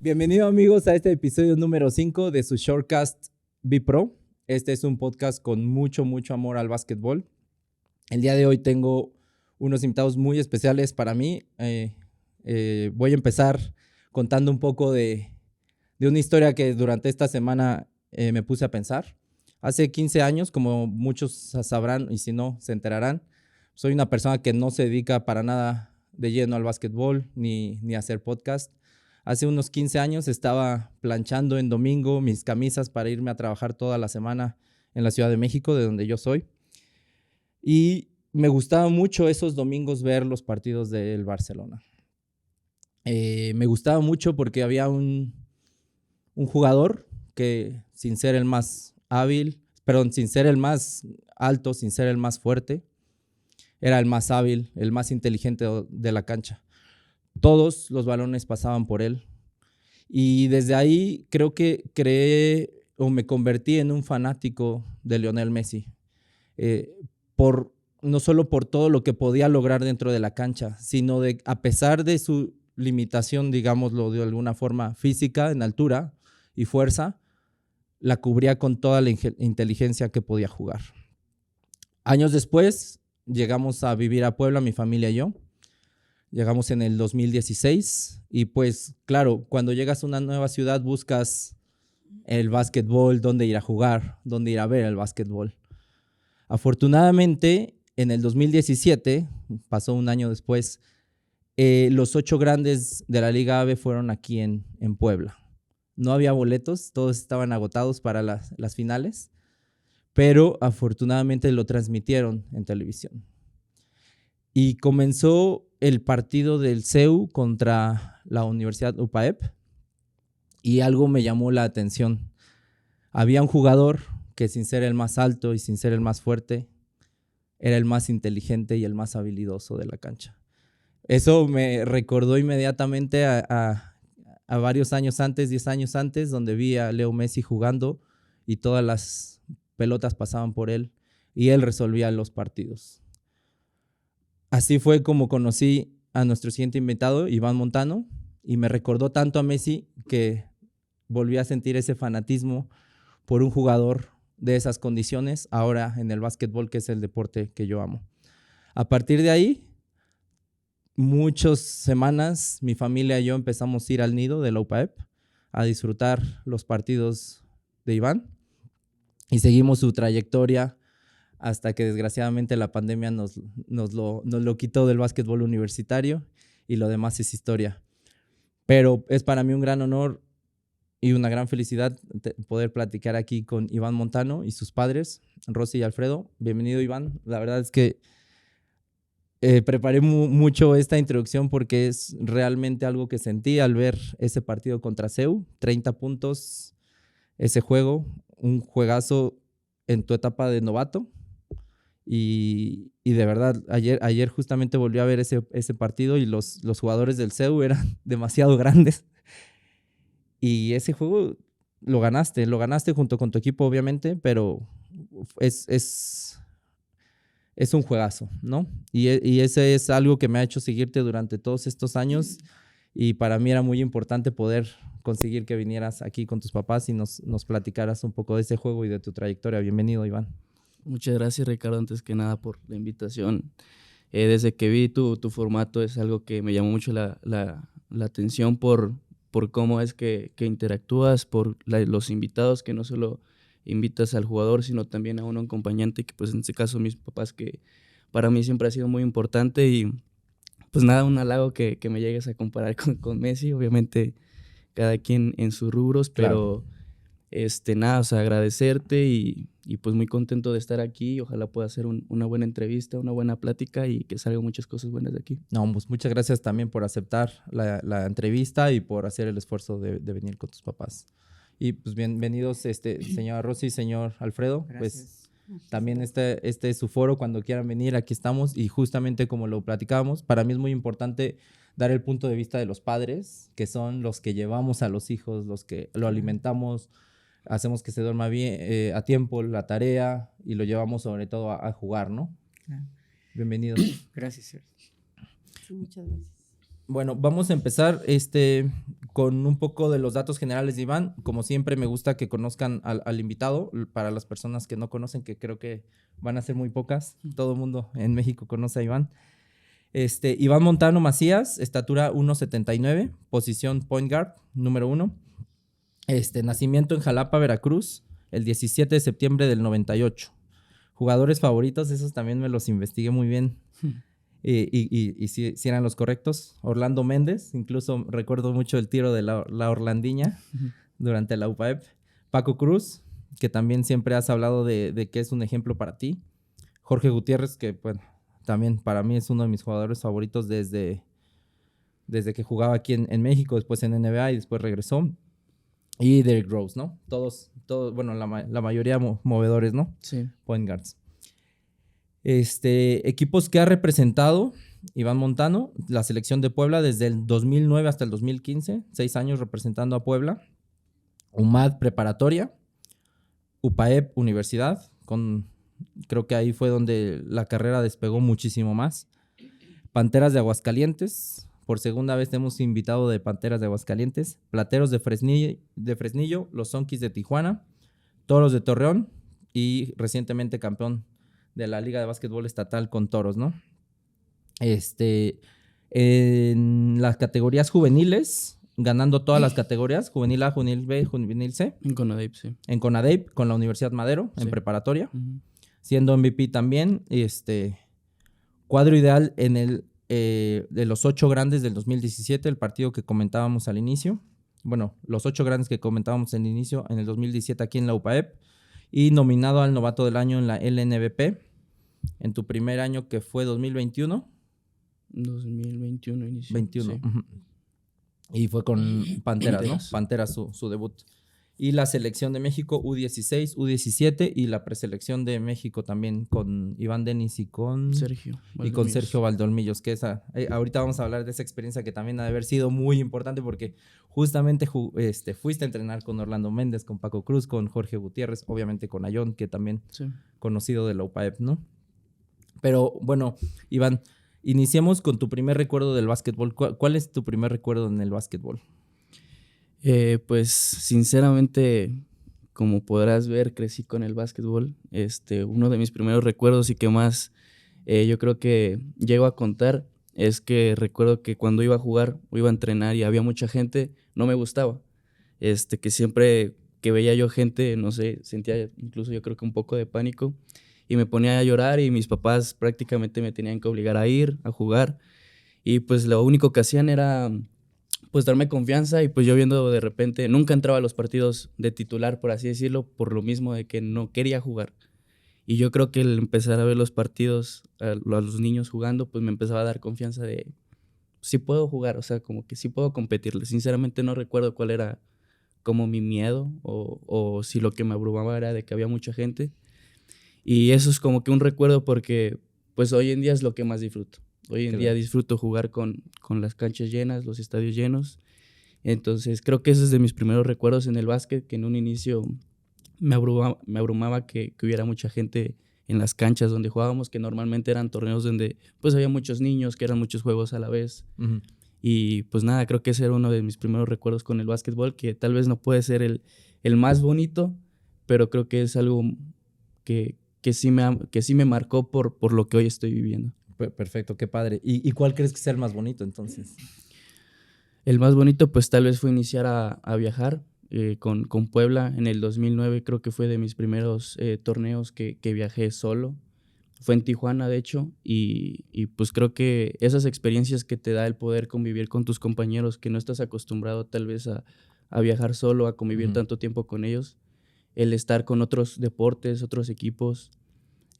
Bienvenidos amigos a este episodio número 5 de su Shortcast Be Pro. Este es un podcast con mucho amor al básquetbol. El día de hoy tengo unos invitados muy especiales para mí. Voy a empezar contando un poco de una historia que durante esta semana me puse a pensar. Hace 15 años, como muchos sabrán y si no, se enterarán, soy una persona que no se dedica para nada de lleno al básquetbol ni a hacer podcast. Hace unos 15 años estaba planchando en domingo mis camisas para irme a trabajar toda la semana en la Ciudad de México, de donde yo soy. Y me gustaba mucho esos domingos ver los partidos del Barcelona. Me gustaba mucho porque había un jugador que, sin ser el más hábil, sin ser el más alto, sin ser el más fuerte, era el más hábil, el más inteligente de la cancha. Todos los balones pasaban por él. Y desde ahí creo que creé o me convertí en un fanático de Lionel Messi. No solo por todo lo que podía lograr dentro de la cancha, sino a pesar de su limitación, digámoslo de alguna forma, física, en altura y fuerza, la cubría con toda la inteligencia que podía jugar. Años después, llegamos a vivir a Puebla, mi familia y yo. Llegamos en el 2016 y pues claro, cuando llegas a una nueva ciudad buscas el básquetbol, dónde ir a jugar, dónde ir a ver el básquetbol. Afortunadamente, en el 2017, pasó un año después, los 8 grandes de la Liga AVE fueron aquí en Puebla. No había boletos, todos estaban agotados para las finales, pero afortunadamente lo transmitieron en televisión. Y comenzó el partido del CEU contra la Universidad UPAEP y algo me llamó la atención. Había un jugador que, sin ser el más alto y sin ser el más fuerte, era el más inteligente y el más habilidoso de la cancha. Eso me recordó inmediatamente a varios años antes, 10 años antes, donde vi a Leo Messi jugando y todas las pelotas pasaban por él y él resolvía los partidos. Así fue como conocí a nuestro siguiente invitado, Iván Montano, y me recordó tanto a Messi que volví a sentir ese fanatismo por un jugador de esas condiciones, ahora en el básquetbol, que es el deporte que yo amo. A partir de ahí, muchas semanas, mi familia y yo empezamos a ir al nido de la UPAEP a disfrutar los partidos de Iván y seguimos su trayectoria hasta que desgraciadamente la pandemia nos lo quitó del básquetbol universitario y lo demás es historia. Pero es para mí un gran honor y una gran felicidad poder platicar aquí con Iván Montano y sus padres, Rosy y Alfredo. Bienvenido, Iván. La verdad es que preparé mucho esta introducción porque es realmente algo que sentí al ver ese partido contra CEU, 30 puntos, ese juego, un juegazo en tu etapa de novato. Y de verdad, ayer justamente volví a ver ese partido y los jugadores del CEU eran demasiado grandes. Y ese juego lo ganaste junto con tu equipo, obviamente, pero es un juegazo, ¿no? Y ese es algo que me ha hecho seguirte durante todos estos años y para mí era muy importante poder conseguir que vinieras aquí con tus papás y nos platicaras un poco de ese juego y de tu trayectoria. Bienvenido, Iván. Muchas gracias, Ricardo, antes que nada por la invitación. Desde que vi tu formato es algo que me llamó mucho la atención por cómo es que interactúas, por los invitados, que no solo invitas al jugador, sino también a un acompañante, que pues en este caso mis papás, que para mí siempre ha sido muy importante. Y pues nada, un halago que me llegues a comparar con Messi, obviamente cada quien en sus rubros, Claro. pero nada, o sea, agradecerte y pues muy contento de estar aquí. Ojalá pueda hacer una buena entrevista, una buena plática y que salgan muchas cosas buenas de aquí. No, pues muchas gracias también por aceptar la entrevista y por hacer el esfuerzo de venir con tus papás. Y pues bienvenidos, señora Rosy, señor Alfredo. Gracias. Pues también este es su foro, cuando quieran venir, aquí estamos. Y justamente como lo platicábamos, para mí es muy importante dar el punto de vista de los padres, que son los que llevamos a los hijos, los que lo alimentamos, hacemos que se duerma bien, a tiempo la tarea y lo llevamos sobre todo a jugar, ¿no? Claro. Bienvenidos. Gracias, Sergio. Sí, muchas gracias. Bueno, vamos a empezar con un poco de los datos generales de Iván. Como siempre, me gusta que conozcan al invitado. Para las personas que no conocen, que creo que van a ser muy pocas, todo el mundo en México conoce a Iván. Iván Montano Macías, estatura 1.79, posición point guard, número 1. Nacimiento en Jalapa, Veracruz, el 17 de septiembre del 98. Jugadores favoritos, esos también me los investigué muy bien. Y si eran los correctos. Orlando Méndez, incluso recuerdo mucho el tiro de la Orlandiña durante la UPAEP. Paco Cruz, que también siempre has hablado de que es un ejemplo para ti. Jorge Gutiérrez, que bueno, también para mí es uno de mis jugadores favoritos desde que jugaba aquí en México, después en NBA y después regresó. Y Derrick Rose, ¿no? Todos bueno, la mayoría movedores, ¿no? Sí. Point guards. Equipos que ha representado Iván Montano, la selección de Puebla desde el 2009 hasta el 2015, 6 años representando a Puebla. UMAD Preparatoria, UPAEP Universidad, creo que ahí fue donde la carrera despegó muchísimo más. Panteras de Aguascalientes, por segunda vez te hemos invitado de Panteras de Aguascalientes. Plateros de Fresnillo, los Zonkis de Tijuana, Toros de Torreón y recientemente campeón de la Liga de Básquetbol Estatal con Toros, ¿no? En las categorías juveniles, ganando todas las categorías, juvenil A, juvenil B, juvenil C. En CONADEIP, sí. En CONADEIP, con la Universidad Madero, Sí. en preparatoria. Uh-huh. Siendo MVP también. Cuadro ideal en de los 8 grandes del 2017, el partido que comentábamos al inicio. Bueno, los 8 grandes que comentábamos al inicio en el 2017 aquí en la UPAEP. Y nominado al novato del año en la LNBP en tu primer año, que fue 2021. 2021 inició. 21. Sí. Uh-huh. Y fue con Panteras, ¿no? Panteras su debut. Y la selección de México U16, U17 y la preselección de México también con Iván Denis y con Sergio Valdolmillos, que ahorita vamos a hablar de esa experiencia que también ha de haber sido muy importante porque justamente fuiste a entrenar con Orlando Méndez, con Paco Cruz, con Jorge Gutiérrez, obviamente con Ayón, que también conocido de la UPAEP, ¿no? Pero bueno, Iván, iniciemos con tu primer recuerdo del básquetbol. ¿Cuál es tu primer recuerdo en el básquetbol? Pues sinceramente, como podrás ver, crecí con el básquetbol. Uno de mis primeros recuerdos y que más yo creo que llego a contar es que recuerdo que cuando iba a jugar o iba a entrenar y había mucha gente, no me gustaba. Que siempre que veía yo gente, no sé, sentía incluso yo creo que un poco de pánico y me ponía a llorar y mis papás prácticamente me tenían que obligar a ir a jugar y pues lo único que hacían era pues darme confianza y pues yo viendo de repente, nunca entraba a los partidos de titular, por así decirlo, por lo mismo de que no quería jugar. Y yo creo que el empezar a ver los partidos, a los niños jugando, pues me empezaba a dar confianza de sí puedo jugar, o sea, como que sí puedo competirle. Sinceramente no recuerdo cuál era como mi miedo o si lo que me abrumaba era de que había mucha gente. Y eso es como que un recuerdo porque pues hoy en día es lo que más disfruto. Hoy en día disfruto jugar con las canchas llenas, los estadios llenos. Entonces creo que ese es de mis primeros recuerdos en el básquet, que en un inicio me abrumaba que hubiera mucha gente en las canchas donde jugábamos, que normalmente eran torneos donde pues había muchos niños, que eran muchos juegos a la vez. Uh-huh. Y pues nada, creo que ese era uno de mis primeros recuerdos con el básquetbol, que tal vez no puede ser el más bonito, pero creo que es algo que sí me marcó por lo que hoy estoy viviendo. Perfecto, qué padre. ¿Y cuál crees que sea el más bonito entonces? El más bonito pues tal vez fue iniciar a viajar con Puebla en el 2009, creo que fue de mis primeros torneos que viajé solo. Fue en Tijuana, de hecho, y pues creo que esas experiencias que te da el poder convivir con tus compañeros, que no estás acostumbrado tal vez a viajar solo, a convivir tanto tiempo con ellos, el estar con otros deportes, otros equipos.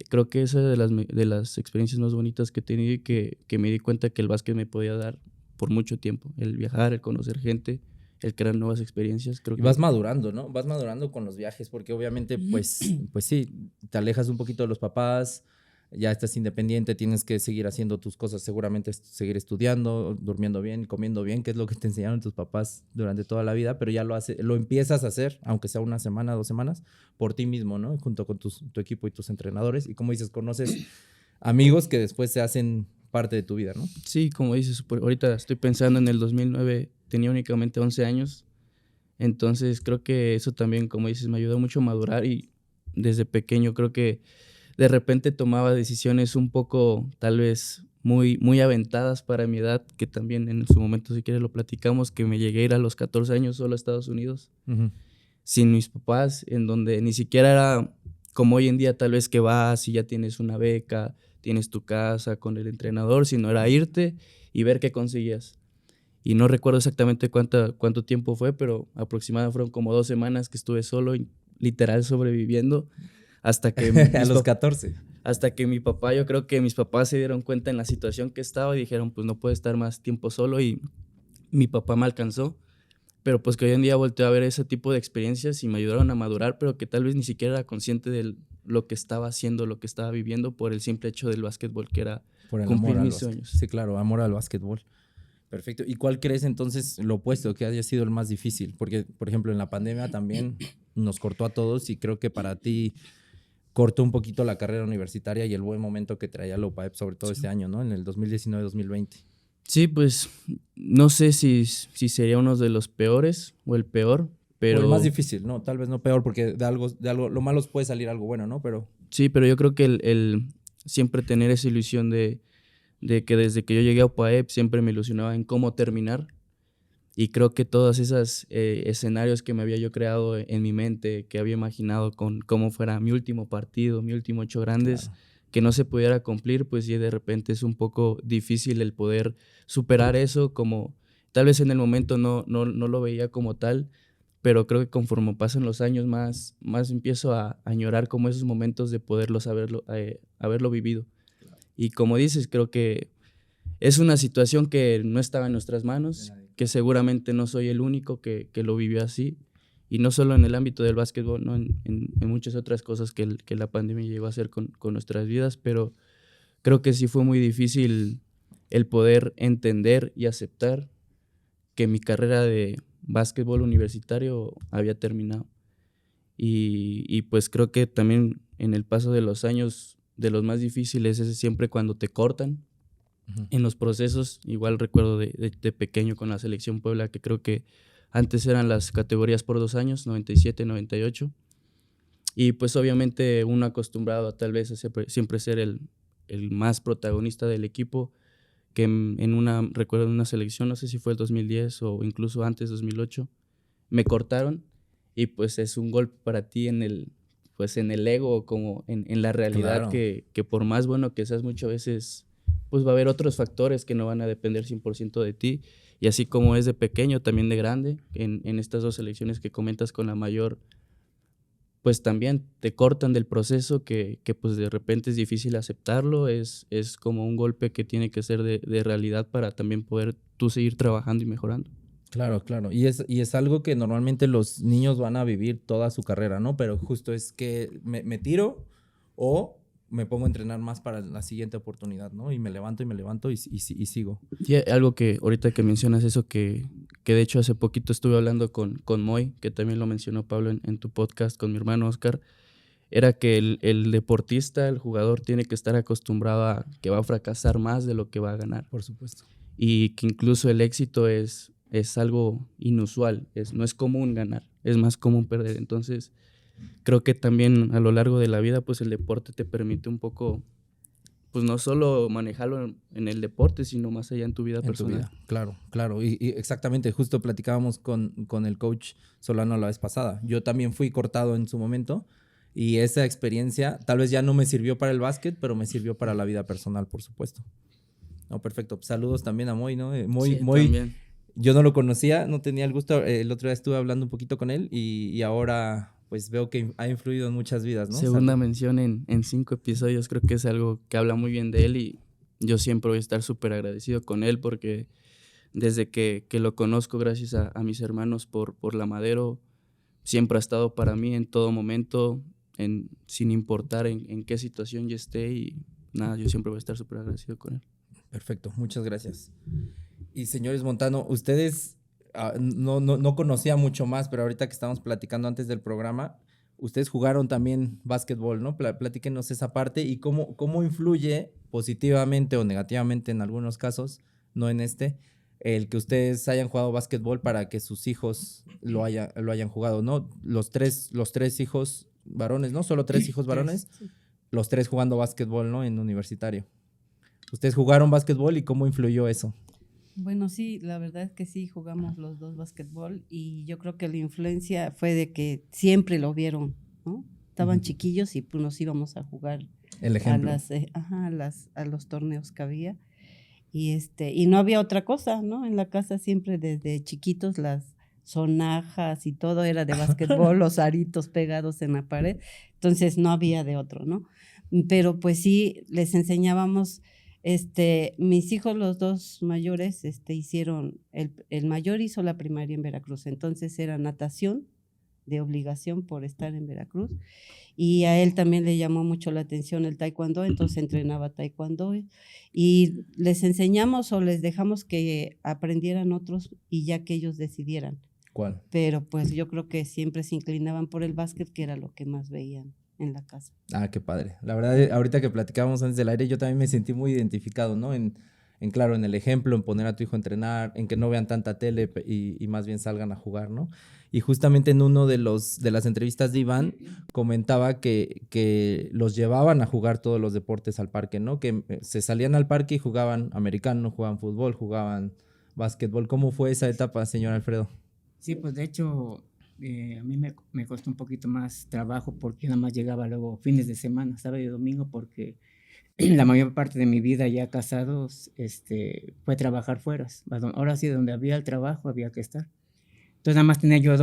Creo que esa es de las experiencias más bonitas que he tenido y que me di cuenta que el básquet me podía dar por mucho tiempo. El viajar, el conocer gente, el crear nuevas experiencias. Creo que vas madurando, ¿no? Vas madurando con los viajes porque obviamente pues sí, te alejas un poquito de los papás, ya estás independiente, tienes que seguir haciendo tus cosas, seguramente seguir estudiando, durmiendo bien, comiendo bien, que es lo que te enseñaron tus papás durante toda la vida, pero ya lo empiezas a hacer, aunque sea una semana, 2 semanas, por ti mismo, ¿no? Junto con tu equipo y tus entrenadores. Y como dices, conoces amigos que después se hacen parte de tu vida, ¿no? Sí, como dices, ahorita estoy pensando en el 2009, tenía únicamente 11 años, entonces creo que eso también, como dices, me ayudó mucho a madurar y desde pequeño creo que de repente tomaba decisiones un poco, tal vez, muy aventadas para mi edad, que también en su momento, si quieres, lo platicamos, que me llegué a ir a los 14 años solo a Estados Unidos, sin mis papás, en donde ni siquiera era como hoy en día, tal vez que vas y ya tienes una beca, tienes tu casa con el entrenador, sino era irte y ver qué conseguías. Y no recuerdo exactamente cuánto tiempo fue, pero aproximadamente fueron como 2 semanas que estuve solo, literal sobreviviendo, hasta que A los 14. hasta que mi papá, yo creo que mis papás se dieron cuenta en la situación que estaba y dijeron, pues no puede estar más tiempo solo, y mi papá me alcanzó, pero pues que hoy en día volteo a ver ese tipo de experiencias y me ayudaron a madurar, pero que tal vez ni siquiera era consciente de lo que estaba haciendo, lo que estaba viviendo por el simple hecho del básquetbol, que era Por el cumplir amor al mis básquet. sueños. Sí, claro, amor al básquetbol. Perfecto. ¿Y cuál crees entonces lo opuesto, que haya sido el más difícil? Porque, por ejemplo, en la pandemia también nos cortó a todos y creo que para ti cortó un poquito la carrera universitaria y el buen momento que traía la UPAEP, sobre todo este año, ¿no? En el 2019-2020. Sí, pues no sé si sería uno de los peores o el peor, pero... O el más difícil, ¿no? Tal vez no peor, porque de algo, lo malo puede salir algo bueno, ¿no? Pero... Sí, pero yo creo que el siempre tener esa ilusión de que desde que yo llegué a UPAEP siempre me ilusionaba en cómo terminar. Y creo que todos esos escenarios que me había yo creado en mi mente, que había imaginado con cómo fuera mi último partido, mi último 8 grandes, Claro. que no se pudiera cumplir, pues sí, de repente es un poco difícil el poder superar eso, como tal vez en el momento no lo veía como tal, pero creo que conforme pasan los años más empiezo a añorar como esos momentos de poderlos haberlo vivido. Y como dices, creo que es una situación que no estaba en nuestras manos, que seguramente no soy el único que lo vivió así, y no solo en el ámbito del básquetbol, ¿no? En muchas otras cosas que la pandemia llegó a hacer con nuestras vidas, pero creo que sí fue muy difícil el poder entender y aceptar que mi carrera de básquetbol universitario había terminado. Y pues creo que también en el paso de los años, de los más difíciles es siempre cuando te cortan en los procesos. Igual recuerdo de pequeño con la selección Puebla, que creo que antes eran las categorías por 2 años, 97, 98. Y pues obviamente uno acostumbrado a tal vez a siempre ser el más protagonista del equipo, que recuerdo en una selección, no sé si fue el 2010 o incluso antes, 2008, me cortaron y pues es un golpe para ti en el ego, como en la realidad. Claro. que por más bueno que seas muchas veces, pues va a haber otros factores que no van a depender 100% de ti, y así como es de pequeño, también de grande, en estas 2 selecciones que comentas con la mayor, pues también te cortan del proceso que pues de repente es difícil aceptarlo, es como un golpe que tiene que ser de realidad para también poder tú seguir trabajando y mejorando. Claro, claro. Y es algo que normalmente los niños van a vivir toda su carrera, ¿no? Pero justo es que me tiro o me pongo a entrenar más para la siguiente oportunidad, ¿no? Y me levanto y sigo. Y algo que ahorita que mencionas eso, que de hecho hace poquito estuve hablando con Moy, que también lo mencionó Pablo en tu podcast, con mi hermano Oscar, era que el deportista, el jugador, tiene que estar acostumbrado a que va a fracasar más de lo que va a ganar. Por supuesto. Y que incluso el éxito es algo inusual, no es común ganar, es más común perder. Entonces, creo que también a lo largo de la vida, pues el deporte te permite un poco, pues no solo manejarlo en el deporte, sino más allá en tu vida personal. Tu vida. Claro, claro. Y exactamente, justo platicábamos con el coach Solano la vez pasada. Yo también fui cortado en su momento y esa experiencia tal vez ya no me sirvió para el básquet, pero me sirvió para la vida personal, por supuesto. No, perfecto. Saludos también a Moy, ¿no? Moy, Sí, también. yo no lo conocía, no tenía el gusto. El otro día estuve hablando un poquito con él y ahora pues veo que ha influido en muchas vidas, ¿no? Segunda mención en 5 episodios, creo que es algo que habla muy bien de él, y yo siempre voy a estar súper agradecido con él porque desde que lo conozco, gracias a mis hermanos por la Madero, siempre ha estado para mí en todo momento, sin importar en qué situación yo esté, y nada, yo siempre voy a estar súper agradecido con él. Perfecto, muchas gracias. Y señores Montano, ustedes no conocía mucho más, pero ahorita que estamos platicando antes del programa, ustedes jugaron también básquetbol, ¿no? Platíquenos esa parte y cómo influye positivamente o negativamente en algunos casos, no en este, el que ustedes hayan jugado básquetbol para que sus hijos lo hayan jugado, ¿no? Los tres hijos varones, ¿no? Solo 3 hijos varones, Sí. los 3 jugando básquetbol, ¿no? En universitario. ¿Ustedes jugaron básquetbol y cómo influyó eso? Bueno, sí, la verdad es que sí, jugamos los dos básquetbol y yo creo que la influencia fue de que siempre lo vieron, ¿no? Estaban chiquillos y pues nos íbamos a jugar El ejemplo. a los torneos que había y no había otra cosa, ¿no? En la casa siempre desde chiquitos las sonajas y todo era de básquetbol, los aritos pegados en la pared, entonces no había de otro, ¿no? Pero pues sí, les enseñábamos. Mis hijos, los dos mayores, hicieron, el mayor hizo la primaria en Veracruz, entonces era natación de obligación por estar en Veracruz, y a él también le llamó mucho la atención el taekwondo, entonces entrenaba taekwondo, y les enseñamos o les dejamos que aprendieran otros y ya que ellos decidieran. ¿Cuál? Pero pues yo creo que siempre se inclinaban por el básquet, que era lo que más veían en la casa. Ah, qué padre. La verdad, ahorita que platicábamos antes del aire, yo también me sentí muy identificado, ¿no? Claro, en el ejemplo, en poner a tu hijo a entrenar, en que no vean tanta tele y más bien salgan a jugar, ¿no? Y justamente en uno de las entrevistas de Iván comentaba que los llevaban a jugar todos los deportes al parque, ¿no? Que se salían al parque y jugaban americano, jugaban fútbol, jugaban básquetbol. ¿Cómo fue esa etapa, señor Alfredo? Sí, pues de hecho a mí me costó un poquito más trabajo porque nada más llegaba luego fines de semana, sábado y domingo, porque la mayor parte de mi vida ya casados fue trabajar fuera. Ahora sí, donde había el trabajo había que estar. Entonces nada más tenía yo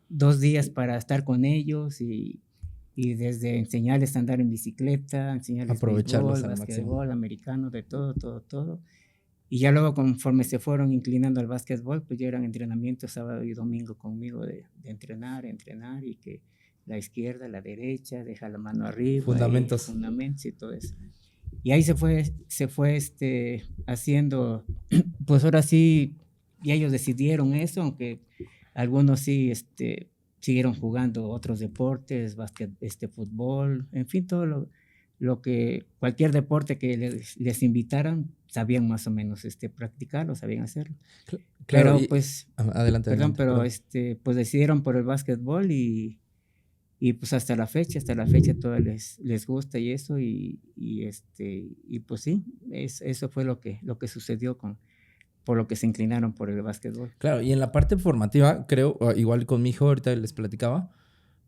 dos días para estar con ellos y desde enseñarles a andar en bicicleta, enseñarles Aprovecharlos béisbol, al máximo. básquetbol, americano, de todo. Y ya luego, conforme se fueron inclinando al básquetbol, pues ya eran entrenamientos sábado y domingo conmigo de entrenar y que la izquierda, la derecha, deja la mano arriba. Fundamentos. Fundamentos y todo eso. Y ahí se fue haciendo, pues ahora sí, y ellos decidieron eso, aunque algunos sí siguieron jugando otros deportes, fútbol, en fin, todo lo que, cualquier deporte que les invitaran, sabían más o menos practicarlo, sabían hacerlo. Claro, pero pues, adelante. Perdón. Pues decidieron por el básquetbol y pues hasta la fecha todo les gusta y eso, y pues sí, eso fue lo que sucedió por lo que se inclinaron por el básquetbol. Claro, y en la parte formativa, creo, igual con mi hijo, ahorita les platicaba,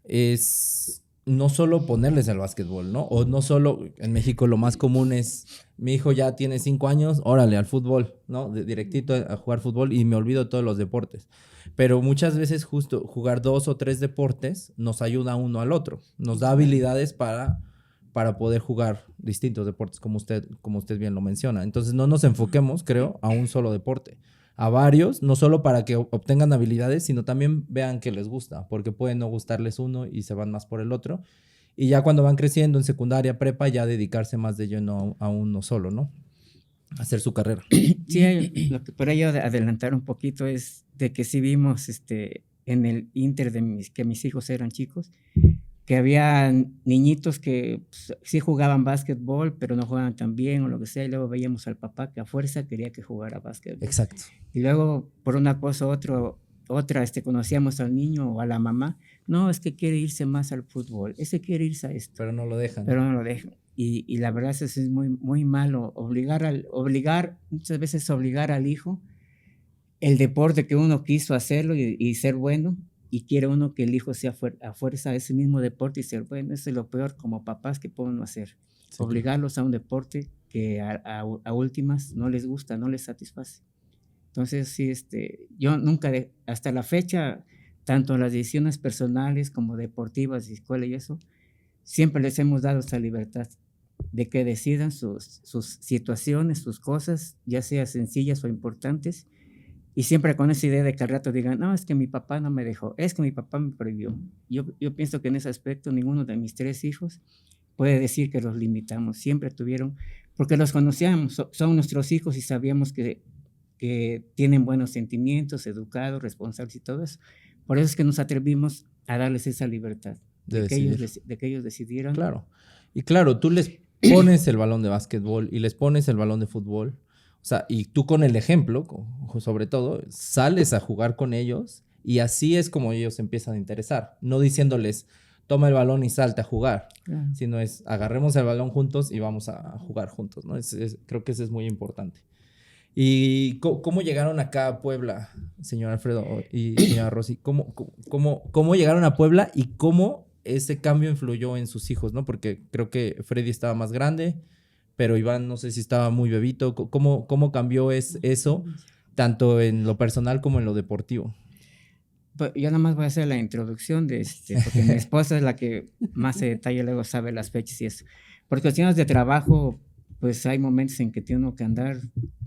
es no solo ponerles al básquetbol, ¿no? O no solo, en México lo más común es, mi hijo ya tiene 5 años, órale, al fútbol, ¿no? Directito a jugar fútbol y me olvido de todos los deportes. Pero muchas veces justo jugar 2 o 3 deportes nos ayuda uno al otro, nos da habilidades para poder jugar distintos deportes, como usted bien lo menciona. Entonces no nos enfoquemos, creo, a un solo deporte, a varios, no solo para que obtengan habilidades, sino también vean que les gusta, porque puede no gustarles uno y se van más por el otro. Y ya cuando van creciendo en secundaria, prepa, ya dedicarse más de lleno a uno solo, ¿no? Hacer su carrera. Sí, lo que por ello adelantar un poquito es de que sí vimos en el inter de que mis hijos eran chicos, que había niñitos que pues, sí jugaban básquetbol, pero no jugaban tan bien o lo que sea, y luego veíamos al papá que a fuerza quería que jugara básquetbol. Exacto. Y luego, por una cosa u otra, conocíamos al niño o a la mamá, no, es que quiere irse más al fútbol, ese quiere irse a esto. Pero no lo dejan. Y la verdad eso es muy, muy malo, muchas veces obligar al hijo el deporte que uno quiso hacerlo y ser bueno, y quiere uno que el hijo sea a fuerza ese mismo deporte y ser bueno. Eso es lo peor como papás que pueden hacer. Sí, obligarlos a un deporte que a últimas no les gusta, no les satisface. Entonces, sí, yo nunca, hasta la fecha, tanto las decisiones personales como deportivas, de escuela y eso, siempre les hemos dado esa libertad de que decidan sus situaciones, sus cosas, ya sea sencillas o importantes, y siempre con esa idea de que al rato digan, no, es que mi papá no me dejó, es que mi papá me prohibió. Yo pienso que en ese aspecto ninguno de mis 3 hijos puede decir que los limitamos. Siempre tuvieron, porque los conocíamos, son nuestros hijos y sabíamos que tienen buenos sentimientos, educados, responsables y todo eso. Por eso es que nos atrevimos a darles esa libertad. de que ellos, decidir. de que ellos decidieran. Claro. Y claro, tú les pones el balón de básquetbol y les pones el balón de fútbol. O sea, y tú con el ejemplo, sobre todo, sales a jugar con ellos y así es como ellos empiezan a interesar. No diciéndoles, toma el balón y salte a jugar, Claro. sino es, agarremos el balón juntos y vamos a jugar juntos, ¿no? Creo que eso es muy importante. ¿Y cómo llegaron acá a Puebla, señor Alfredo y señora Rosy? ¿Cómo llegaron a Puebla y cómo ese cambio influyó en sus hijos, ¿no? Porque creo que Freddy estaba más grande, pero Iván no sé si estaba muy bebito. ¿Cómo cambió eso, tanto en lo personal como en lo deportivo? Pues yo nada más voy a hacer la introducción porque mi esposa es la que más se detalle luego sabe las fechas y eso. Por cuestiones de trabajo, pues hay momentos en que tiene uno que andar,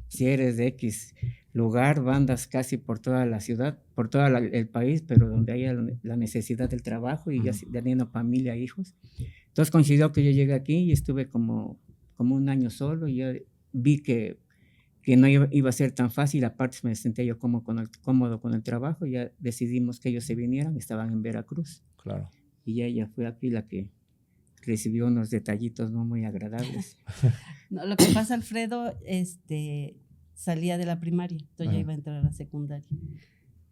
si eres de X lugar, bandas casi por toda la ciudad, por todo el país, pero donde haya la necesidad del trabajo y ya teniendo familia, hijos. Entonces coincidió que yo llegué aquí y estuve como un año solo y ya vi que no iba a ser tan fácil, aparte me sentía yo cómodo con el trabajo, y ya decidimos que ellos se vinieran, estaban en Veracruz. Claro. Y ella fue aquí la que recibió unos detallitos no muy agradables. No, lo que pasa, Alfredo, salía de la primaria, entonces ya iba a entrar a la secundaria.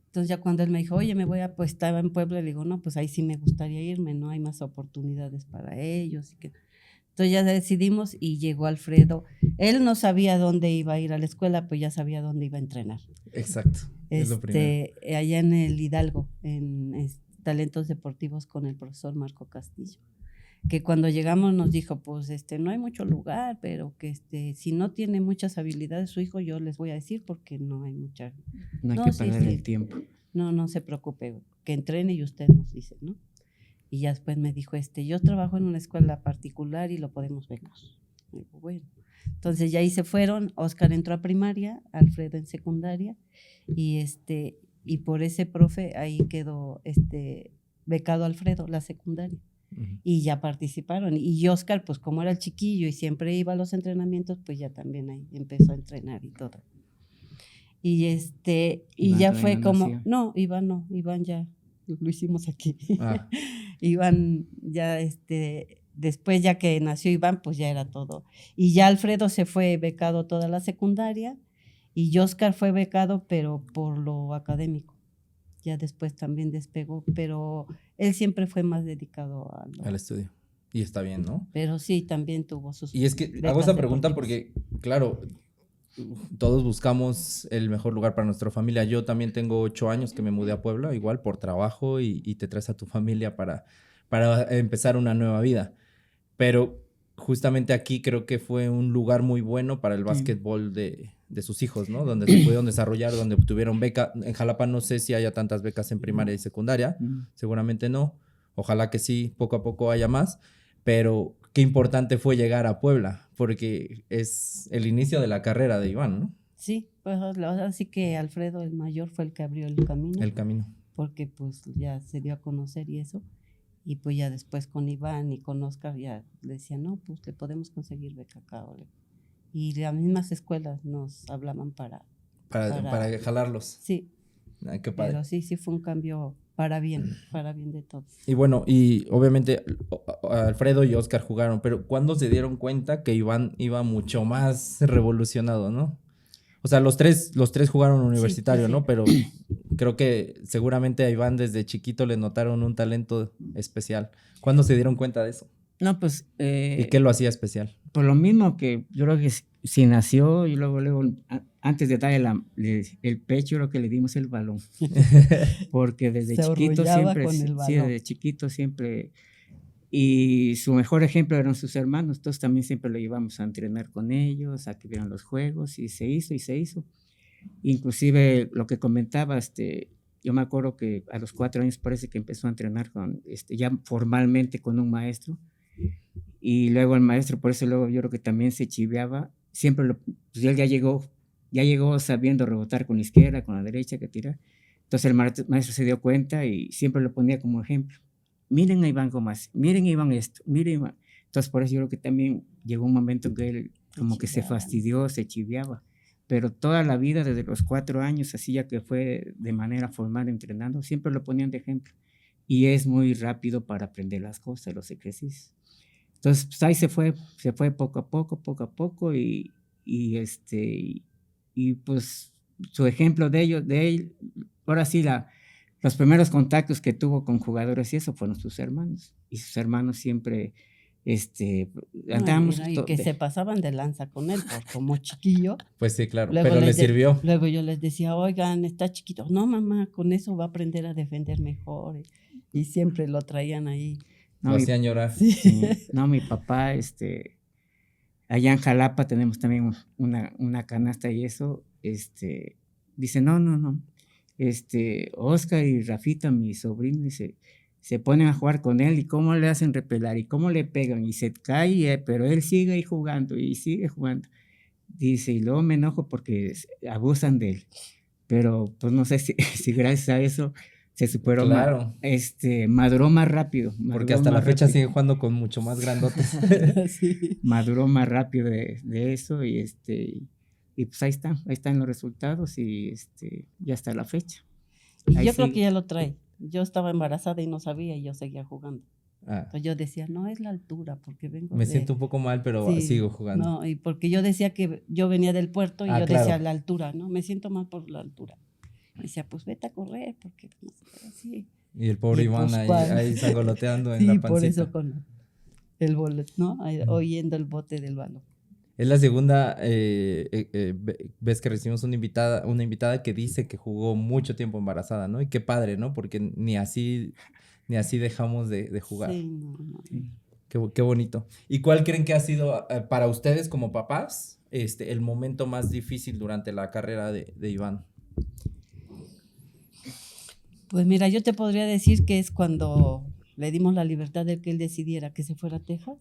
Entonces ya cuando él me dijo, oye, pues estaba en Puebla, le digo, no, pues ahí sí me gustaría irme, no hay más oportunidades para ellos. Entonces ya decidimos y llegó Alfredo. Él no sabía dónde iba a ir a la escuela, pues ya sabía dónde iba a entrenar. Exacto. Es lo primero. Allá en el Hidalgo, en Talentos Deportivos con el profesor Marco Castillo. Que cuando llegamos nos dijo, pues no hay mucho lugar, pero que si no tiene muchas habilidades su hijo, yo les voy a decir porque no hay mucha. No hay que perder el tiempo. No se preocupe, que entrene y usted nos dice, ¿no? Y ya después me dijo, yo trabajo en una escuela particular y lo podemos becar. Digo, bueno. Entonces ya ahí se fueron, Oscar entró a primaria, Alfredo en secundaria, y por ese profe ahí quedó becado Alfredo, la secundaria. Uh-huh. Y ya participaron. Y Oscar, pues como era el chiquillo y siempre iba a los entrenamientos, pues ya también ahí empezó a entrenar y todo. Y y ya fue como, no, Iván ya lo hicimos aquí. Ah. Iván ya después ya que nació Iván, pues ya era todo. Y ya Alfredo se fue becado toda la secundaria y Oscar fue becado, pero por lo académico. Ya después también despegó, pero él siempre fue más dedicado al estudio. Y está bien, ¿no? Pero sí, también tuvo sus... Y es que hago esa pregunta porque, claro, todos buscamos el mejor lugar para nuestra familia. Yo también tengo 8 años que me mudé a Puebla, igual por trabajo, y te traes a tu familia para empezar una nueva vida. Pero justamente aquí creo que fue un lugar muy bueno para el básquetbol de sus hijos, ¿no? Donde se pudieron desarrollar, donde obtuvieron beca. En Jalapa no sé si haya tantas becas en primaria y secundaria, seguramente no. Ojalá que sí, poco a poco haya más. Pero qué importante fue llegar a Puebla, porque es el inicio de la carrera de Iván, ¿no? Sí, pues así que Alfredo, el mayor, fue el que abrió el camino. El camino. Porque pues ya se dio a conocer y eso. Y pues ya después con Iván y con Oscar ya le decían, no, pues le podemos conseguir beca acá. Y las mismas escuelas nos hablaban para jalarlos. Sí. Ay, qué padre. Pero sí fue un cambio para bien de todos. Y bueno, y obviamente Alfredo y Oscar jugaron, pero ¿cuándo se dieron cuenta que Iván iba mucho más revolucionado, no? O sea, los tres jugaron universitario, sí. ¿No? Pero creo que seguramente a Iván desde chiquito le notaron un talento especial. ¿Cuándo se dieron cuenta de eso? No, pues... ¿Y qué lo hacía especial? Por lo mismo que yo creo que si nació y luego antes de darle el pecho, creo que le dimos el balón. Porque desde chiquito siempre... Sí, desde chiquito siempre... Y su mejor ejemplo eran sus hermanos, entonces también siempre lo llevamos a entrenar con ellos, a que vieran los juegos, y se hizo. Inclusive lo que comentaba, yo me acuerdo que a los 4 años parece que empezó a entrenar ya formalmente con un maestro, y luego el maestro, por eso luego yo creo que también se chiveaba, siempre pues él ya llegó sabiendo rebotar con la izquierda, con la derecha, que tirar. Entonces el maestro se dio cuenta y siempre lo ponía como ejemplo. Miren a Iván cómo hace, miren a Iván esto, miren a Iván. Entonces por eso yo creo que también llegó un momento en que él como que se fastidió, se chiveaba. Pero toda la vida, desde los 4 años, así ya que fue de manera formal entrenando, siempre lo ponían de ejemplo. y es muy rápido para aprender las cosas, los ejercicios. Entonces, pues ahí se fue poco a poco, y pues su ejemplo de él, ahora sí, los primeros contactos que tuvo con jugadores y eso fueron sus hermanos, y sus hermanos siempre, andábamos... Y que se pasaban de lanza con él, como chiquillo. Pues sí, claro, Luego pero le sirvió. Luego yo les decía, oigan, está chiquito. No, mamá, con eso va a aprender a defender mejor. Y siempre lo traían ahí. No, Lo hacían llorar. Sí. No, mi papá, allá en Jalapa tenemos también una canasta y eso, dice, no, Oscar y Rafita, mi sobrino, dice, se ponen a jugar con él y cómo le hacen repelar y cómo le pegan y se cae, pero él sigue ahí jugando y sigue jugando. Dice, y luego me enojo porque abusan de él, pero pues no sé si gracias a eso se superó, claro. Maduró más rápido. Porque hasta la fecha sigue jugando con mucho más grandotes. Sí. Maduró más rápido de eso y pues ahí están los resultados y ya está la fecha. Y Ahí yo creo sigue. que ya lo trae. Yo estaba embarazada y no sabía y yo seguía jugando. Ah, Entonces yo decía, no es la altura porque vengo me siento un poco mal, pero Sí, sigo jugando. No, y porque yo decía que yo venía del puerto y yo claro. decía la altura, ¿no? Me siento mal por la altura. Me decía, pues vete a correr porque no sé, así. Y el pobre Y Iván pues, ahí sangoloteando en Sí, la pancita. por eso con el boleto, ¿no? Ahí, oyendo el bote del balón. Es la segunda vez que recibimos una invitada que dice que jugó mucho tiempo embarazada, ¿no? Y qué padre, ¿no? Porque ni así dejamos de jugar. Sí, no. Sí. Qué bonito. ¿Y cuál creen que ha sido para ustedes como papás el momento más difícil durante la carrera de Iván? Pues mira, yo te podría decir que es cuando le dimos la libertad de que él decidiera que se fuera a Texas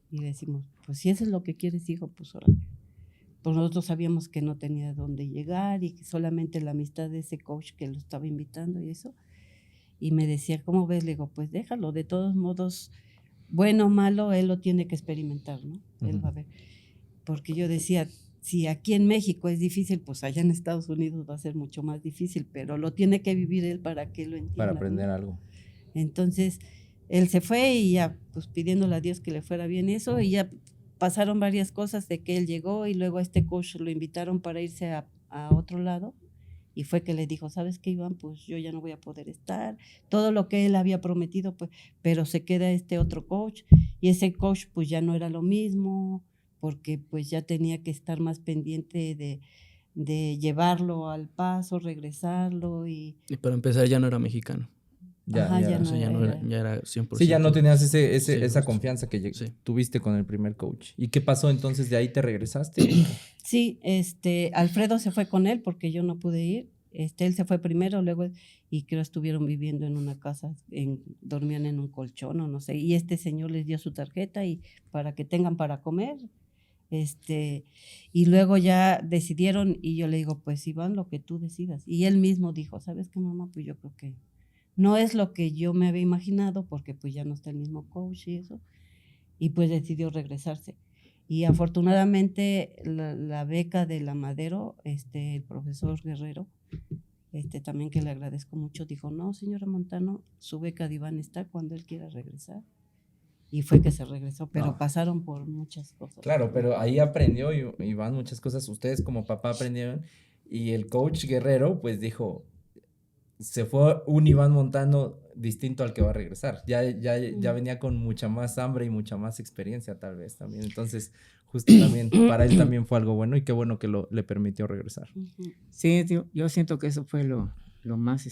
y decimos, pues si eso es lo que quieres, hijo, pues órale. Pues nosotros sabíamos que no tenía dónde llegar y que solamente la amistad de ese coach que lo estaba invitando y eso. Y me decía, ¿cómo ves? Le digo, pues déjalo, de todos modos, bueno o malo, él lo tiene que experimentar, ¿no? Él va a ver. Porque yo decía, si aquí en México es difícil, pues allá en Estados Unidos va a ser mucho más difícil, pero lo tiene que vivir él para que lo entienda. Para aprender, ¿no? Algo. Entonces, él se fue y ya, pues pidiéndole a Dios que le fuera bien eso, y ya pasaron varias cosas de que él llegó y luego a este coach lo invitaron para irse a otro lado, y fue que le dijo, ¿sabes qué, Iván? Pues yo ya no voy a poder estar, todo lo que él había prometido, pues, pero se queda este otro coach, y ese coach pues ya no era lo mismo, porque pues ya tenía que estar más pendiente de llevarlo al Paso, regresarlo y para empezar ya no era mexicano. Ya ya era 100%. Sí, ya no tenías sí, esa justo. confianza que Sí. tuviste con el primer coach. ¿Y qué pasó entonces? ¿De ahí te regresaste? Sí, Alfredo se fue con él porque yo no pude ir. Él se fue primero, luego, y creo estuvieron viviendo en una casa, dormían en un colchón o no sé, y este señor les dio su tarjeta y para que tengan para comer. Y luego ya decidieron y yo le digo, pues Iván, lo que tú decidas. Y él mismo dijo, ¿sabes qué, mamá? Pues yo creo que no es lo que yo me había imaginado porque pues ya no está el mismo coach y eso. Y pues decidió regresarse. Y afortunadamente la beca de la Madero, el profesor Guerrero, también que le agradezco mucho, dijo, no, señora Montano, su beca de Iván está cuando él quiera regresar. Y fue que se regresó, pero pasaron por muchas cosas. Claro, pero ahí aprendió Iván muchas cosas. Ustedes como papá aprendieron y el coach Guerrero pues dijo, se fue un Iván Montano distinto al que va a regresar. Ya venía con mucha más hambre y mucha más experiencia tal vez también. Entonces, justo también, para él también fue algo bueno y qué bueno que le permitió regresar. Sí, yo siento que eso fue lo más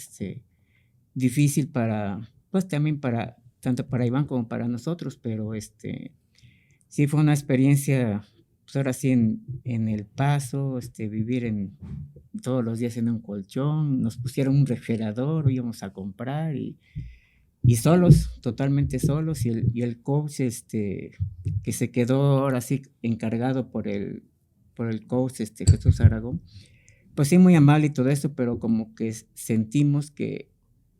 difícil pues también tanto para Iván como para nosotros, pero sí fue una experiencia, pues ahora sí en El Paso, vivir todos los días en un colchón, nos pusieron un refrigerador, íbamos a comprar y solos, totalmente solos, y el coach que se quedó ahora sí encargado por el coach Jesús Aragón, pues sí, muy amable y todo eso, pero como que sentimos que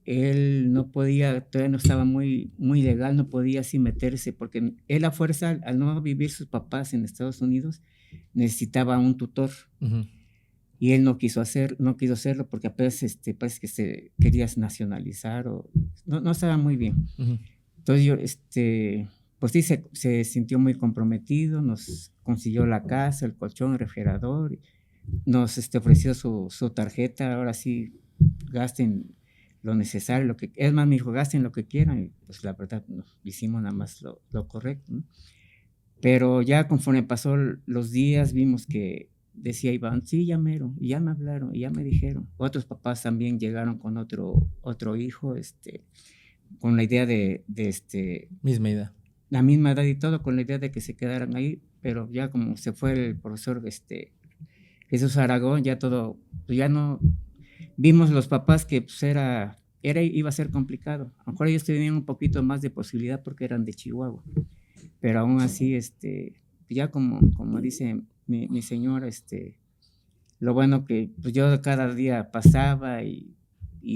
él no podía, todavía no estaba muy, muy legal, no podía así meterse, porque él a fuerza, al no vivir sus papás en Estados Unidos, necesitaba un tutor. y él no quiso hacerlo porque apenas parece que se quería nacionalizar o no estaba muy bien. Ujú. Entonces yo, pues sí, se sintió muy comprometido, nos consiguió la casa, el colchón, el refrigerador, nos ofreció su tarjeta, ahora sí, gasten lo necesario, es más, me dijo, gasten lo que quieran, y pues la verdad, hicimos nada más lo correcto, ¿no? Pero ya conforme pasó los días, vimos que decía Iván, sí, ya mero, y ya me hablaron, y ya me dijeron. Otros papás también llegaron con otro hijo, con la idea de Misma idea. la misma edad y todo, con la idea de que se quedaran ahí, pero ya como se fue el profesor Jesús Aragón, ya todo, pues ya no, vimos los papás que pues iba a ser complicado. A lo mejor ellos tenían un poquito más de posibilidad porque eran de Chihuahua, pero aún así, ya como dice mi señora, lo bueno que pues yo cada día pasaba y